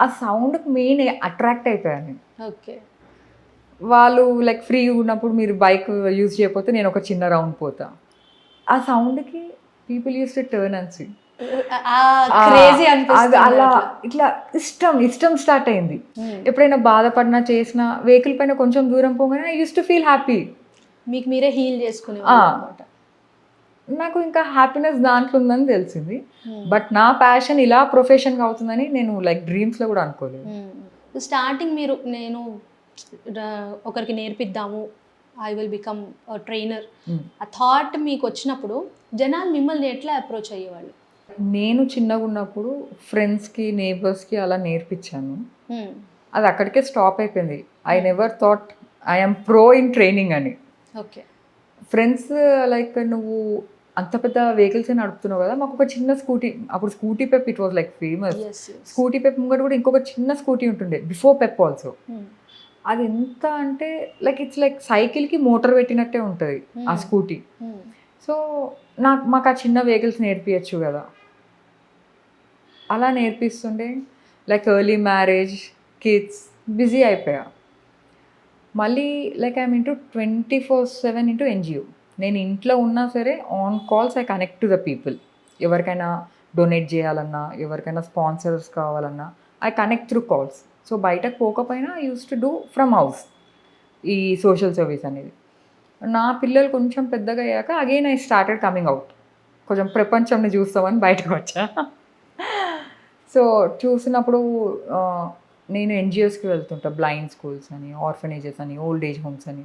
ఆ సౌండ్కి మెయిన్ అట్రాక్ట్ అయిపోయాను నేను. ఓకే. వాళ్ళు లైక్ ఫ్రీగా ఉన్నప్పుడు మీరు బైక్ యూజ్ చేయకపోతే నేను ఒక చిన్న రౌండ్ పోతా. ఆ సౌండ్కి people use to turn and see. Crazy అది అలా ఇట్లా ఇష్టం స్టార్ట్ అయింది. ఎప్పుడైనా బాధపడినా చేసినా వెహికల్ పైన కొంచెం దూరం పోగానే I use to feel happy. మీకు మీరే హీల్ చేసుకునే నాకు ఇంకా హ్యాపీనెస్ దాంట్లో ఉందని తెలిసింది. బట్ నా ప్యాషన్ ఇలా ప్రొఫెషన్గా అవుతుందని నేను లైక్ డ్రీమ్స్లో కూడా అనుకోలేదు. స్టార్టింగ్ మీరు నేను ఒకరికి నేర్పిద్దాము, ఐ విల్ బికమ్ ట్రైనర్, ఆ థాట్ మీకు వచ్చినప్పుడు జనాలు మిమ్మల్ని ఎట్లా అప్రోచ్ అయ్యేవాళ్ళు? నేను చిన్నగా ఉన్నప్పుడు ఫ్రెండ్స్కి నేబర్స్కి అలా నేర్పించాను. అది అక్కడికే స్టాప్ అయిపోయింది. I never thought I'm pro in training అని. ఓకే. ఫ్రెండ్స్ లైక్ నువ్వు అంత పెద్ద వెహికల్స్ నడుపుతున్నావు కదా, మాకు ఒక చిన్న స్కూటీ, అప్పుడు Scooty Pep it was like famous. Scooty Pep ముంగట కూడా ఇంకొక చిన్న స్కూటీ ఉంటుండే బిఫోర్ పెప్ ఆల్సో. అది ఎంత అంటే లైక్ ఇట్స్ లైక్ సైకిల్కి మోటార్ పెట్టినట్టే ఉంటుంది ఆ స్కూటీ. సో మాకు ఆ చిన్న వెహికల్స్ నేర్పించచ్చు కదా, అలా నేర్పిస్తుండే. Like early marriage, kids, busy అయిపోయా. మళ్ళీ like I'm into 24/7 into NGO. నేను ఇంట్లో ఉన్నా సరే on calls I connect to the people. ఎవరికైనా డొనేట్ చేయాలన్నా, ఎవరికైనా స్పాన్సర్స్ కావాలన్నా I connect through calls. So బయటకు పోకపోయినా I use to do from house ఈ సోషల్ సర్వీస్ అనేది. నా పిల్లలు కొంచెం పెద్దగా అయ్యాక again I started coming out. కొంచెం ప్రపంచంని చూస్తామని బయటకు వచ్చా. సో చూసినప్పుడు నేను NGOస్కి వెళ్తుంటా, బ్లైండ్ స్కూల్స్ అని, ఆర్ఫనేజెస్ అని, ఓల్డ్ ఏజ్ హోమ్స్ అని.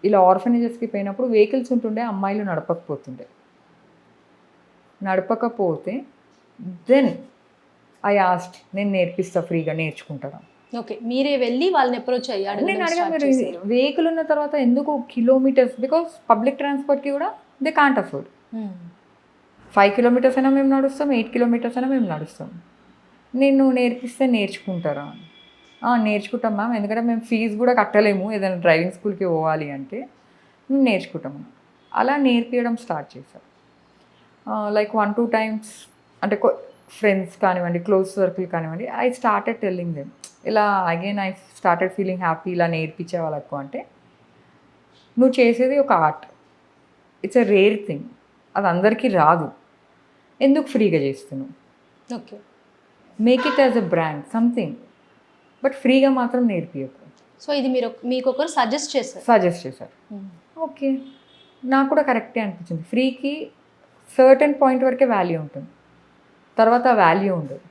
ఇలా ఆర్ఫనేజెస్కి పోయినప్పుడు వెహికల్స్ ఉంటుండే, అమ్మాయిలు నడపకపోతే దెన్ ఐ ఆస్క్డ్, నేను నేర్పిస్తా, ఫ్రీగా నేర్చుకుంటారా? ఓకే, మీరే వెళ్ళి వాళ్ళని అప్రోచ్ అయ్యాడు. నేను అడిగా, మీరు వెహికల్ ఉన్న తర్వాత ఎందుకు కిలోమీటర్స్, బికాస్ పబ్లిక్ ట్రాన్స్పోర్ట్కి కూడా దే కాంట్ అఫోర్డ్. 5 kilometers అయినా మేము నడుస్తాం, 8 kilometers అయినా మేము నడుస్తాం. నేను నేర్పిస్తే నేర్చుకుంటారా? నేర్చుకుంటాం మ్యామ్, ఎందుకంటే మేము ఫీజు కూడా కట్టలేము ఏదైనా డ్రైవింగ్ స్కూల్కి పోవాలి అంటే. మేము నేర్చుకుంటాము. అలా నేర్పించడం స్టార్ట్ చేశాను. లైక్ 1-2 times అంటే ఫ్రెండ్స్ కానివ్వండి, క్లోజ్ సర్కిల్ కానివ్వండి, ఐ స్టార్టెడ్ టెల్లింగ్ దెమ్. ఇలా again I started feeling happy. ఇలా నేర్పించే వాళ్ళకు అంటే, నువ్వు చేసేది ఒక art, it's a rare thing, అది అందరికీ రాదు, ఎందుకు ఫ్రీగా చేస్తున్నావు? Okay, make it as a brand something, but ఫ్రీగా మాత్రం నేర్పియకు. సో ఇది మీకు ఒకరు సజెస్ట్ చేశారు. ఓకే, నాకు కూడా కరెక్టే అనిపించింది. ఫ్రీకి సర్టెన్ పాయింట్ వరకే వాల్యూ ఉంటుంది, తర్వాత వాల్యూ ఉండదు.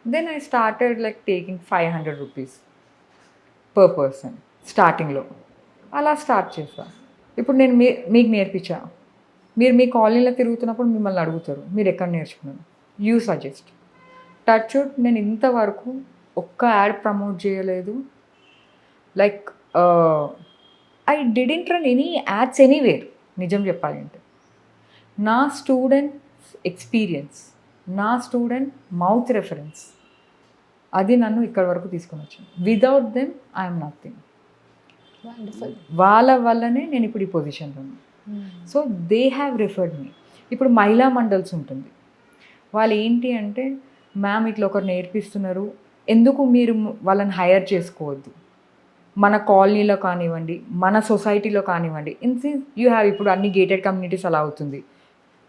Then I started like taking 500 rupees per person స్టార్టింగ్లో. అలా స్టార్ట్ చేసా. ఇప్పుడు నేను మీకు నేర్పించా, మీరు మీ కాలనీలో తిరుగుతున్నప్పుడు మిమ్మల్ని అడుగుతారు, మీరు ఎక్కడ నేర్చుకున్నారు, యూ సజెస్ట్. టచ్ వుడ్, నేను ఇంతవరకు ఒక్క యాడ్ ప్రమోట్ చేయలేదు. Like I didn't run any ads anywhere. నిజం చెప్పాలి అంటే నా స్టూడెంట్స్ ఎక్స్పీరియన్స్, నా స్టూడెంట్ మౌత్ రెఫరెన్స్, అది నన్ను ఇక్కడ వరకు తీసుకొని వచ్చింది. Without them I'm nothing. వాళ్ళ వల్లనే నేను ఇప్పుడు ఈ పొజిషన్లో ఉన్నాను. సో దే హ్యావ్ రిఫర్డ్ మీ. ఇప్పుడు మహిళా మండల్స్ ఉంటుంది, వాళ్ళు ఏంటి అంటే, మ్యామ్ ఇట్లా ఒకరు నేర్పిస్తున్నారు, ఎందుకు మీరు వాళ్ళని హైర్ చేసుకోవద్దు, మన కాలనీలో కానివ్వండి, మన సొసైటీలో కానివ్వండి. ఇన్సిన్స్ యూ హ్యావ్ ఇప్పుడు అన్ని గేటెడ్ కమ్యూనిటీస్ అలా అవుతుంది,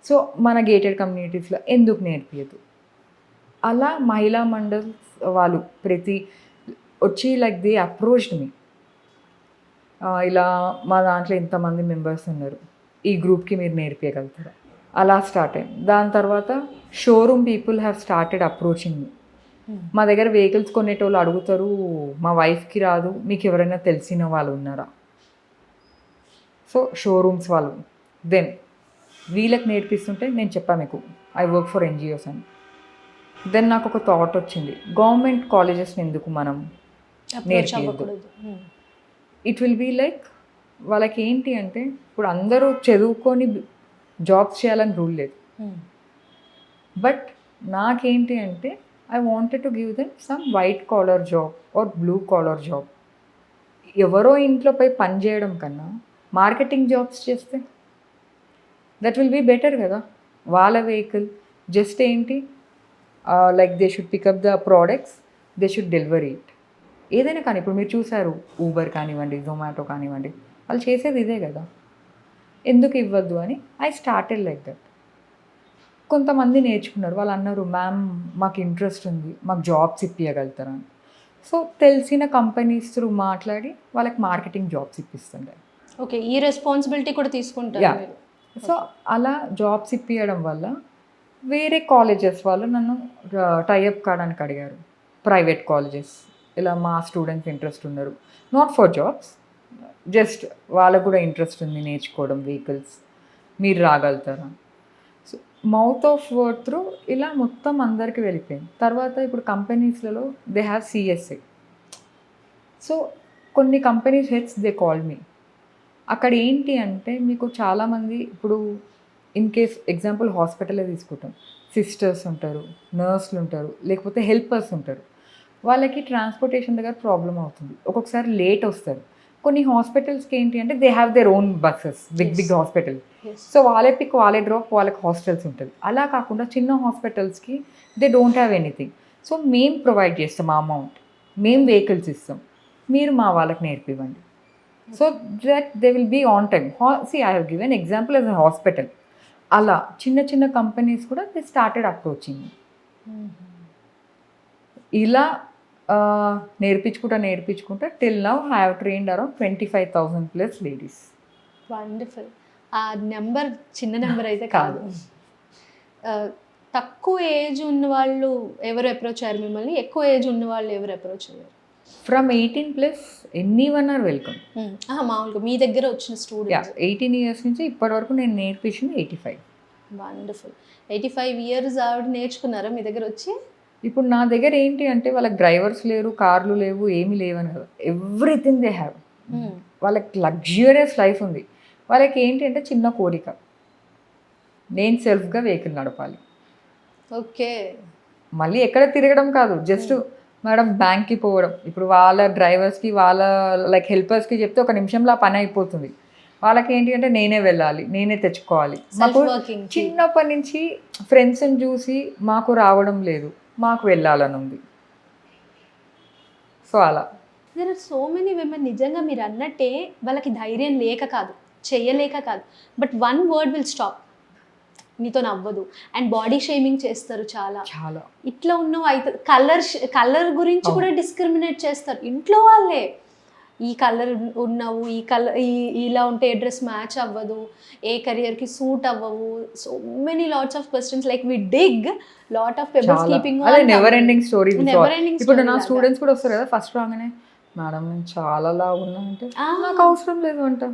సో మన గేటెడ్ కమ్యూనిటీస్లో ఎందుకు నేర్పియదు? అలా మహిళా మండల్స్ వాళ్ళు ప్రతి వచ్చి లైక్ దే అప్రోచ్డ్ మీ. ఇలా మా దాంట్లో ఇంతమంది మెంబర్స్ ఉన్నారు, ఈ గ్రూప్కి మీరు నేర్పించగలుగుతారా? అలా స్టార్ట్ అయింది. దాని తర్వాత showroom people have started approaching మీ. మా దగ్గర వెహికల్స్ కొనేటోళ్ళు అడుగుతారు, మా వైఫ్కి రాదు, మీకు ఎవరైనా తెలిసిన వాళ్ళు ఉన్నారా? సో షోరూమ్స్ వాళ్ళు. దెన్ వీళ్ళకి నేర్పిస్తుంటే నేను చెప్పాను మీకు ఐ వర్క్ ఫర్ NGOs అని. దెన్ నాకు ఒక థాట్ వచ్చింది, గవర్నమెంట్ కాలేజెస్ని ఎందుకు మనం నేర్పించదు? ఇట్ విల్ బీ లైక్ వాళ్ళకి ఏంటి అంటే ఇప్పుడు అందరూ చదువుకొని జాబ్స్ చేయాలని రూల్ లేదు. బట్ నాకేంటి అంటే I wanted to give them some white collar job or blue collar job. ఎవరో ఇంట్లో పోయి పని చేయడం కన్నా మార్కెటింగ్ జాబ్స్ చేస్తే దట్ విల్ బీ బెటర్ కదా. వాళ్ళ వెహికల్ జస్ట్ ఏంటి like they should pick up the products, they should delivery it. ఏదైనా కానీ ఇప్పుడు మీరు చూసారు ఊబర్ కానివ్వండి, జొమాటో కానివ్వండి, వాళ్ళు చేసేది ఇదే కదా. ఎందుకు ఇవ్వద్దు అని ఐ స్టార్టెడ్ లైక్ దట్. కొంతమంది నేర్చుకున్నారు, వాళ్ళు అన్నారు మ్యామ్ మాకు ఇంట్రెస్ట్ ఉంది, మాకు జాబ్స్ ఇప్పించగలుగుతారా అని. సో తెలిసిన కంపెనీస్ త్రూ మాట్లాడి వాళ్ళకి మార్కెటింగ్ జాబ్స్ ఇప్పిస్తుండే. ఓకే, ఈ రెస్పాన్సిబిలిటీ కూడా తీసుకుంటారు Yeah. మీరు. సో అలా జాబ్స్ ఇప్పించడం వల్ల వేరే కాలేజెస్ వాళ్ళు నన్ను టైఅప్ కావడానికి అడిగారు. ప్రైవేట్ కాలేజెస్ ఇలా మా స్టూడెంట్స్ ఇంట్రెస్ట్ ఉన్నారు, నాట్ ఫర్ జాబ్స్, జస్ట్ వాళ్ళకు కూడా ఇంట్రెస్ట్ ఉంది నేర్చుకోవడం వెహికల్స్, మీరు రాగలుగుతారా. So mouth of word through ఇలా మొత్తం అందరికీ వెళ్ళిపోయింది. తర్వాత ఇప్పుడు కంపెనీస్లలో దే హ్యావ్ సిఎస్ఏ. సో కొన్ని companies heads they call me. అక్కడ ఏంటి అంటే మీకు చాలామంది ఇప్పుడు ఇన్ కేస్ ఎగ్జాంపుల్ హాస్పిటలే తీసుకుంటాం, సిస్టర్స్ ఉంటారు, నర్సులు ఉంటారు, లేకపోతే హెల్పర్స్ ఉంటారు. వాళ్ళకి ట్రాన్స్పోర్టేషన్ దగ్గర ప్రాబ్లం అవుతుంది, ఒక్కొక్కసారి లేట్ వస్తారు. కొన్ని హాస్పిటల్స్కి ఏంటి అంటే they have their own buses, big hospital. So వాళ్ళే పిక్ వాళ్ళే డ్రాప్, వాళ్ళకి హాస్టల్స్ ఉంటుంది. అలా కాకుండా చిన్న హాస్పిటల్స్కి they don't have anything. So మేము ప్రొవైడ్ చేస్తాం ఆ అమౌంట్, మేము వెహికల్స్ ఇస్తాం, మీరు మా వాళ్ళకి నేర్పివ్వండి. So that they will be on time. See I have given example as a hospital. అలా చిన్న చిన్న కంపెనీస్ కూడా దే స్టార్టెడ్ అప్రోచింగ్. ఇలా నేర్పించుకుంటా till now I have trained around 25,000+ ladies. Wonderful. ఆ నెంబర్ చిన్న నెంబర్ అయితే కాదు. తక్కువ ఏజ్ ఉన్న వాళ్ళు ఎవరు అప్రోచ్ అయ్యారు మిమ్మల్ని, ఎక్కువ ఏజ్ ఉన్న వాళ్ళు ఎవరు అప్రోచ్ అయ్యారు? From 18+ anyone are welcome. మామూలుగా మీ దగ్గర వచ్చిన స్టూడెంట్స్ 18 years నుంచి ఇప్పటి వరకు నేను నేర్పించింది 85. వండర్ఫుల్. 85 years ఆవిడ నేర్చుకున్నారా మీ దగ్గర వచ్చి? ఇప్పుడు నా దగ్గర ఏంటి అంటే వాళ్ళకి డ్రైవర్స్ లేరు, కార్లు లేవు, ఏమీ లేవని కదా, ఎవ్రీథింగ్ దే హ్యావ్. వాళ్ళకి లగ్జూరియస్ లైఫ్ ఉంది. వాళ్ళకి ఏంటి అంటే చిన్న కోరిక, నేను సెల్ఫ్గా వెహికల్ నడపాలి. ఓకే, మళ్ళీ ఎక్కడ తిరగడం కాదు, జస్ట్ మేడం బ్యాంక్కి పోవడం. ఇప్పుడు వాళ్ళ డ్రైవర్స్కి వాళ్ళ లైక్ హెల్పర్స్కి చెప్తే ఒక నిమిషంలో ఆ పని అయిపోతుంది. వాళ్ళకి ఏంటి అంటే నేనే వెళ్ళాలి, నేనే తెచ్చుకోవాలి. మాకు చిన్నప్పటి నుంచి ఫ్రెండ్స్ని చూసి మాకు రావడం లేదు, మాకు వెళ్ళాలని ఉంది. సో అలా there are so many women నిజంగా మీరు అన్నట్టే వాళ్ళకి ధైర్యం లేక కాదు, చెయ్యలేక కాదు, but one word will stop, నీతో నవ్వదు. అండ్ బాడీ షేమింగ్ చేస్తారు చాలా చాలా. ఇట్లా ఉన్నావు అయితే కలర్ గురించి కూడా డిస్క్రిమినేట్ చేస్తారు ఇంట్లో వాళ్ళే. ఈ కలర్ ఉన్నావు, ఈ కలర్ ఇలా ఉంటే ఏ డ్రెస్ మ్యాచ్ అవ్వదు, ఏ కెరియర్కి సూట్ అవ్వవు. So many lots of questions like we dig lot of pebbles keeping అదే నెవర్ ఎండింగ్ స్టోరీ. ఇప్పుడు నా స్టూడెంట్స్ కూడా వస్తారు కదా, ఫస్ట్ రాగానే మేడం నేను చాలా లావు ఉన్నా అంటే నాకు అవసరం లేదు అంట.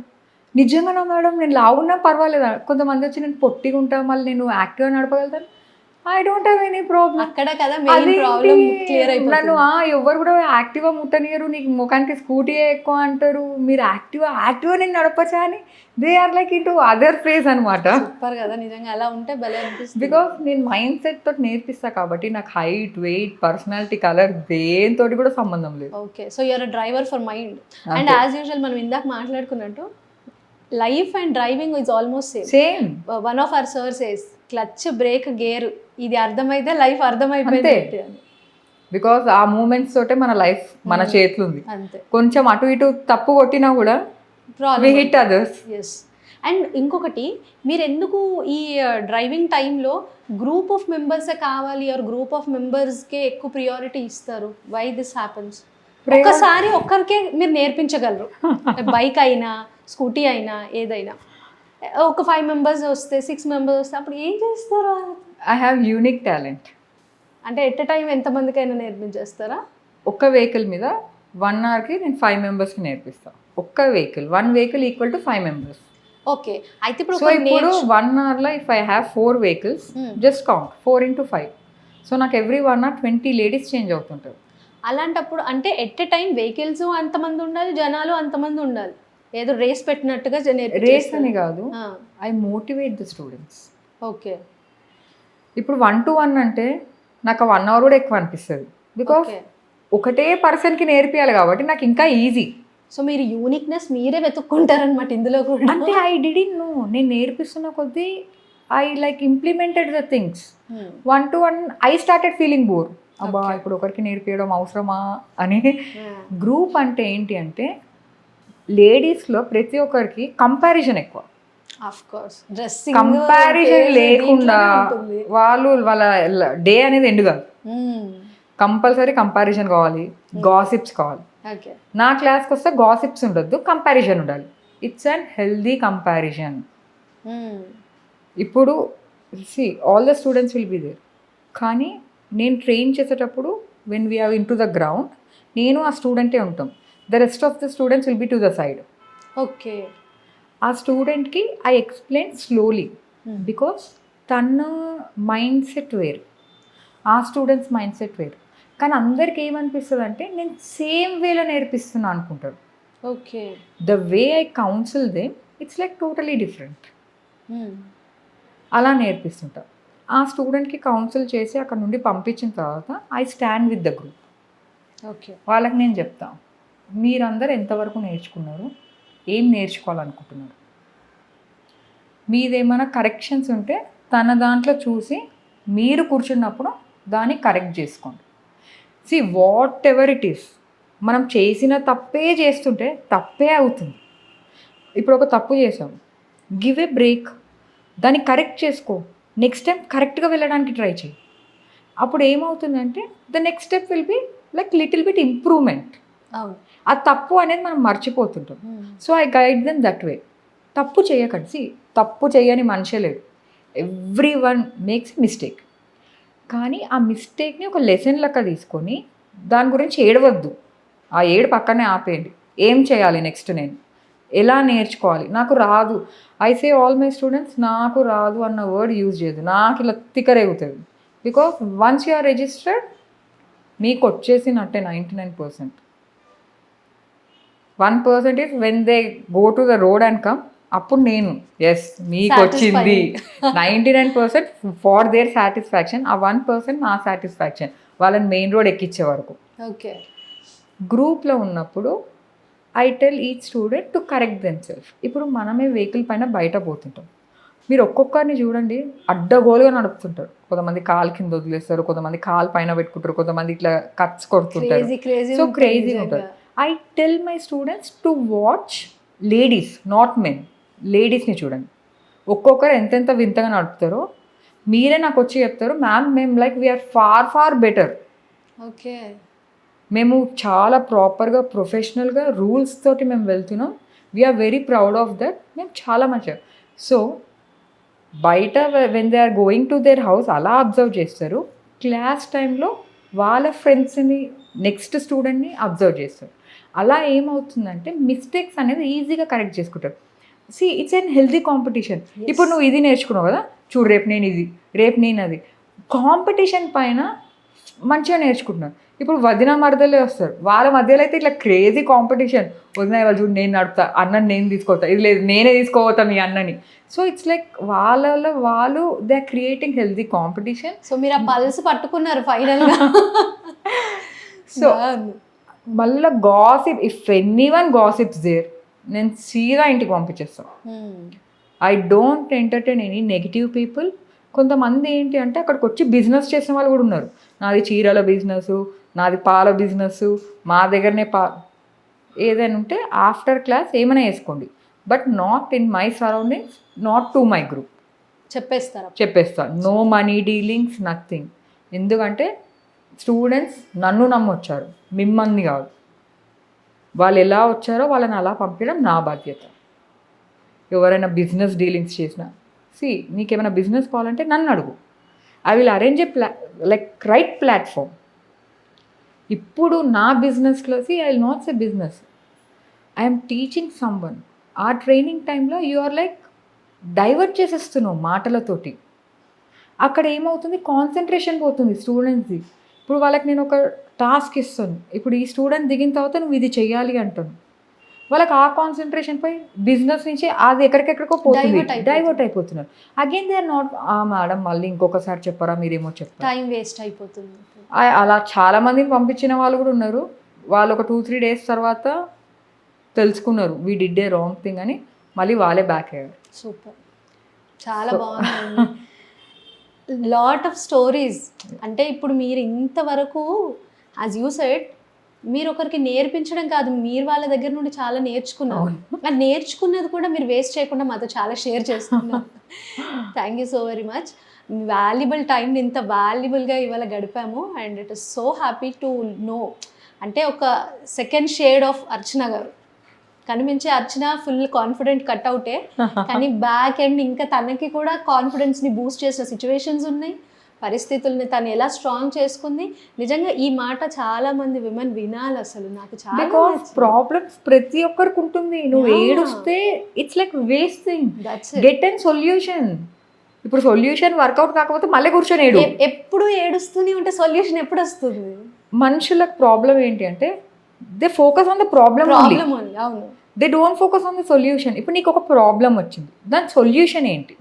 నిజంగానా మేడం నేను లావున్నా పర్వాలేదా? కొంతమంది వచ్చి నేను పొట్టిగా ఉంటా, మళ్ళీ నేను యాక్టివ్గా నడపగలుగుతాను, I don't have any problem. అక్కడ కదా మెయిన్ ప్రాబ్లం క్లియర్ అయిపోతుంది. నన్ను ఎవరు కూడా యాక్టివ్గా ముట్టనియరు, నీకు ముఖానికి స్కూటీ ఎక్కువ అంటారు, మీరు యాక్టివ్గా నేను నడపచ్చా అని they are like into other phase అనమాట. సూపర్ కదా, నిజంగా అలా ఉంటే భలే అనిపిస్తుంది. బికాస్ నేను మైండ్ సెట్ తోటి నేర్పిస్తా కాబట్టి నాకు హైట్, వెయిట్, పర్సనాలిటీ, కలర్ దేంతో కూడా సంబంధం లేదు. Okay, so you're a driver for mind. And as usual మనం ఇందాక మాట్లాడుకున్నట్టు life and driving is almost same. One of our sir says clutch, brake, gear, ఇది అర్థమైతే లైఫ్ అర్థమైపోయింది. బికాస్ ఆ మూమెంట్స్ తోటే మన లైఫ్ మన చేతులు ఉంది. అంతే, కొంచెం అటు ఇటు తప్పు కొట్టినా కూడా we hit others. Yes. And ఇంకొకటి, మీరు ఎందుకు ఈ డ్రైవింగ్ టైంలో గ్రూప్ ఆఫ్ మెంబర్సే కావాలి ఆర్ గ్రూప్ ఆఫ్ మెంబర్స్కే ఎక్కువ ప్రియారిటీ ఇస్తారు? Why this happens? ఒక్కసారి ఒక్కరికే మీరు నేర్పించగలరు, బైక్ అయినా స్కూటీ అయినా ఏదైనా. ఒక 5 members వస్తే 6 members వస్తే అప్పుడు ఏం చేస్తారు? I have unique talent. అంటే ఎట్ ఎ టైం ఎంతమందికైనా నేర్పించేస్తారా? ఒక్క వెహికల్ మీద 1 hourకి నేను 5 members నేర్పిస్తాను. ఒక్క vehicle, 1 vehicle equal to 5 members. Okay, అయితే ఇప్పుడు సో ఇప్పుడు 1 hourలో if I have 4 vehicles, just count 4 into 5. So నాకు ఎవ్రీ 1 hour 20 ladies చేంజ్ అవుతుంటారు. అలాంటప్పుడు అంటే ఎట్ ఎ టైం వెహికల్స్ అంతమంది ఉండాలి, జనాలు అంతమంది ఉండాలి. ఏదో రేస్ పెట్టినట్టుగా రేస్ అని కాదు, I motivate the students. Okay ఇప్పుడు 1-to-1 అంటే నాకు 1 hour కూడా ఎక్కువ అనిపిస్తుంది, బికాస్ ఓకే. ఒకటే పర్సన్కి నేర్పియాలి కాబట్టి నాకు ఇంకా ఈజీ. సో మీరు యూనిక్నెస్ మీరే వెతుక్కుంటారనమాట ఇందులో కూడా. అంటే ఐ డిడెంట్ నో, నేను నేర్పిస్తున్న కొద్దీ I like implemented the things. 1-to-1 I started feeling bore. అబ్బా ఇప్పుడు ఒకరికి నేర్పించడం అవసరమా అని. గ్రూప్ అంటే ఏంటి అంటే లేడీస్లో ప్రతి ఒక్కరికి కంపారిజన్ ఎక్కువ. ఆఫ్ కోర్స్ డ్రెస్సింగ్ కంపారిజన్ లేకుండా వాళ్ళ డే అనేది ఎండ్ కాదు. కంపల్సరీ కంపారిజన్ కావాలి, గాసిప్స్ కావాలి. ఓకే నా క్లాస్కి వస్తే గాసిప్స్ ఉండొద్దు, కంపారిజన్ ఉండాలి. It's and healthy comparison. ఇప్పుడు see all the students will be there, కానీ నేను ట్రైన్ చేసేటప్పుడు when we're in to the ground నేను ఆ స్టూడెంటే ఉంటాం. The rest of the students will be to the side. Okay ఆ స్టూడెంట్కి ఐ ఎక్స్ప్లెయిన్ స్లోలీ, బికాస్ తన మైండ్ సెట్ వేరు, ఆ స్టూడెంట్స్ మైండ్ సెట్ వేరు. కానీ అందరికి ఏమనిపిస్తుంది అంటే నేను సేమ్ వేలో నేర్పిస్తున్నా అనుకుంటారు. Okay the way I council them it's like totally different. అలా నేర్పిస్తుంటా. ఆ స్టూడెంట్కి కౌన్సిల్ చేసి అక్కడ నుండి పంపించిన తర్వాత I stand with the group. Okay వాళ్ళకి నేను చెప్తాను, మీరందరూ ఎంతవరకు నేర్చుకున్నారు, ఏం నేర్చుకోవాలనుకుంటున్నారు, మీదేమైనా కరెక్షన్స్ ఉంటే తన దాంట్లో చూసి మీరు కూర్చున్నప్పుడు దాన్ని కరెక్ట్ చేసుకోండి. See what ever it is, మనం చేసిన తప్పే చేస్తుంటే తప్పే అవుతుంది. ఇప్పుడు ఒక తప్పు చేసాం, గివ్ ఏ బ్రేక్, దాన్ని కరెక్ట్ చేసుకో, నెక్స్ట్ టైం కరెక్ట్గా వెళ్ళడానికి ట్రై చేయి. అప్పుడు ఏమవుతుందంటే the next step will be like little bit improvement. అవును ఆ తప్పు అనేది మనం మర్చిపోతుంటాం. So I guide them that way. తప్పు చేయకండి. సి తప్పు చేయని మనిషే లేడు, ఎవ్రీ వన్ మేక్స్ మిస్టేక్. కానీ ఆ మిస్టేక్ని ఒక లెసన్ లెక్క తీసుకొని దాని గురించి ఏడవద్దు, ఆ ఏడు పక్కనే ఆపేయండి. ఏం చేయాలి నెక్స్ట్, నేను ఎలా నేర్చుకోవాలి, నాకు రాదు. I say all my students, నాకు రాదు అన్న వర్డ్ యూజ్ చేయదు, నాకు ఇలా తిక్కరేగుతుంది. Because once you are registered మీకు వచ్చేసినట్టే 99%. 1% is when they go to the road and come, అప్పుడు నేను ఎస్ మీకు వచ్చింది. 99% ఫార్ దేర్ సాటిస్ఫాక్షన్, ఆ 1% నా సాటిస్ఫాక్షన్, వాళ్ళని మెయిన్ రోడ్ ఎక్కించే వరకు. ఓకే గ్రూప్లో ఉన్నప్పుడు I tell each student to correct themself. ఇప్పుడు మనమే వెహికల్ పైన బయట పోతుంటాం, మీరు ఒక్కొక్కరిని చూడండి అడ్డగోలుగా నడుపుతుంటారు. కొంతమంది కాలు కింద వదిలేస్తారు, కొంతమంది కాలు పైన పెట్టుకుంటారు, కొంతమంది ఇట్లా కట్స్ కొడుతుంటారు. సో క్రేజీ ఉంటారు. I tell my students to watch ladies, not men. లేడీస్ని చూడండి, ఒక్కొక్కరు ఎంతెంత వింతగా నడుపుతారో మీరే నాకు వచ్చి చెప్తారు, మ్యామ్ మేము like we are far far better. Okay మేము చాలా ప్రాపర్గా ప్రొఫెషనల్గా రూల్స్ తోటి మేము వెళ్తున్నాం, we are very proud of that. మేము చాలా మంచిగా. సో బయట when they are going to their house అలా అబ్జర్వ్ చేస్తారు, క్లాస్ టైంలో వాళ్ళ ఫ్రెండ్స్ని నెక్స్ట్ స్టూడెంట్ని అబ్జర్వ్ చేస్తారు. అలా ఏమవుతుందంటే మిస్టేక్స్ అనేది ఈజీగా కరెక్ట్ చేసుకుంటారు. See it's an healthy competition. ఇప్పుడు నువ్వు ఇది నేర్చుకున్నావు కదా, చూడు రేపు నేను ఇది, రేపు నేను అది. కాంపిటీషన్ పైన మంచిగా నేర్చుకుంటున్నాను. ఇప్పుడు వదిన మరదలే వస్తారు, వాళ్ళ మధ్యలో అయితే ఇట్లా క్రేజీ కాంపిటీషన్. వదిన వాళ్ళు చూడు నేను నడుపుతా, అన్నని నేను తీసుకోతా, ఇది లేదు నేనే తీసుకోపోతా మీ అన్నని. సో ఇట్స్ లైక్ వాళ్ళలో వాళ్ళు they are creating healthy competition. So మీరు ఆ పల్స్ పట్టుకున్నారు ఫైనల్గా. సో మళ్ళీ gossip, if anyone gossips there, నేను సీదా ఇంటికి పంపించేస్తాను. I don't entertain any negative people. కొంతమంది ఏంటి అంటే అక్కడికి వచ్చి బిజినెస్ చేసిన వాళ్ళు కూడా ఉన్నారు. నాది చీరల బిజినెస్, నాది పాల బిజినెస్, మా దగ్గరనే ఏదైనా ఉంటే ఆఫ్టర్ క్లాస్ ఏమైనా వేసుకోండి, but not in my surroundings, not to my group. చెప్పేస్తాను నో మనీ డీలింగ్స్, నథింగ్. ఎందుకంటే స్టూడెంట్స్ నన్ను నమ్మొచ్చారు, మిమ్మల్ని కాదు. వాళ్ళు ఎలా వచ్చారో వాళ్ళని అలా పంపించడం నా బాధ్యత. ఎవరైనా బిజినెస్ డీలింగ్స్ చేసినా, నీకేమైనా బిజినెస్ కావాలంటే నన్ను అడుగు, I will arrange A like right platform. ఇప్పుడు నా బిజినెస్లో I will not say business, I'm teaching someone. ఆ ట్రైనింగ్ టైంలో యు ఆర్ లైక్ డైవర్ట్ చేసేస్తున్నావు మాటలతోటి. అక్కడ ఏమవుతుంది, కాన్సన్ట్రేషన్ పోతుంది స్టూడెంట్స్ది. ఇప్పుడు వాళ్ళకి నేను ఒక టాస్క్ ఇస్తాను, ఇప్పుడు ఈ స్టూడెంట్ దిగిన తర్వాత నువ్వు ఇది చెయ్యాలి అంటాను. వాళ్ళకి ఆ కాన్సన్ట్రేషన్ పై బిజినెస్ నుంచి అది ఎక్కడికెక్కడికో పోతుంది, Divert అయిపోతుంది. డైవర్ట్ అయిపోతున్నారు. Again they are not madam మళ్ళీ ఇంకొకసారి చెప్పరా మీరేమో చెప్పారు. టైం వేస్ట్ అయిపోతుంది. అలా చాలా మందిని పంపించిన వాళ్ళు కూడా ఉన్నారు. వాళ్ళు ఒక 2-3 డేస్ తర్వాత తెలుసుకున్నారు we did a wrong thing అని, మళ్ళీ వాళ్ళే బ్యాక్ అయ్యారు. సూపర్, చాలా బాగుంది. Lot of stories. అంటే ఇప్పుడు మీరు ఇంతవరకు యాజ్ యూ సెడ్ మీరు ఒకరికి నేర్పించడం కాదు, మీరు వాళ్ళ దగ్గర నుండి చాలా నేర్చుకున్నారు. ఆ నేర్చుకున్నది కూడా మీరు వేస్ట్ చేయకుండా మాతో చాలా షేర్ చేస్తున్నారు. Thank you so very much. Valuable టైంని ఇంత వాల్యుబుల్గా ఇవాళ గడిపాము and it is so happy to know. అంటే ఒక సెకండ్ షేడ్ ఆఫ్ అర్చన గారు కనిపించే అర్చన ఫుల్ కాన్ఫిడెంట్ కట్అవుటే, కానీ బ్యాక్ ఎండ్ ఇంకా తనకి కూడా కాన్ఫిడెన్స్ని బూస్ట్ చేసిన సిచ్యువేషన్స్ ఉన్నాయి, పరిస్థితుల్ని తను ఎలా స్ట్రాంగ్ చేసుకుంది. నిజంగా ఈ మాట చాలా మంది విమెన్ వినాలి. అసలు నాకు చాలా బికాస్ ప్రాబ్లమ్స్ ప్రతి ఒక్కరికి ఉంటుంది. నువ్వు ఏడుస్తే it's like wasting, that's get and solution. ఇప్పుడు సొల్యూషన్ వర్కౌట్ కాకపోతే మళ్ళీ కూర్చొని ఏడు. ఎప్పుడు ఏడుస్తూనే ఉంటే సొల్యూషన్ ఎప్పుడు వస్తుంది? మనుషులకు ప్రాబ్లం ఏంటి అంటే they focus on the problem, problem ఉంది. అవును, they don't focus on the solution. ఇప్పుడు నీకు ఒక ప్రాబ్లం వచ్చింది, దాని సొల్యూషన్ ఏంటి?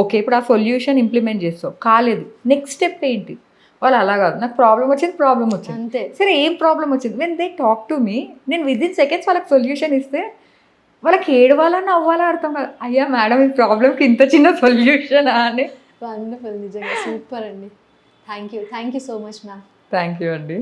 ఓకే, ఇప్పుడు ఆ సొల్యూషన్ ఇంప్లిమెంట్ చేస్తావు, కాలేదు, నెక్స్ట్ స్టెప్ ఏంటి? వాళ్ళు అలా కాదు, నాకు ప్రాబ్లం వచ్చింది అంతే. సరే ఏం ప్రాబ్లం వచ్చింది? When they talk to me, నేను విదిన్ సెకండ్స్ వాళ్ళకి సొల్యూషన్ ఇస్తే వాళ్ళకి ఏడవాలా నవ్వాలా అర్థం కాదు. అయ్యా మేడం ఈ ప్రాబ్లంకి ఇంత చిన్న సొల్యూషన్ అని. వండర్ఫుల్, నిజంగా సూపర్ అండి. Thank you so much ma'am. Thank you అండి.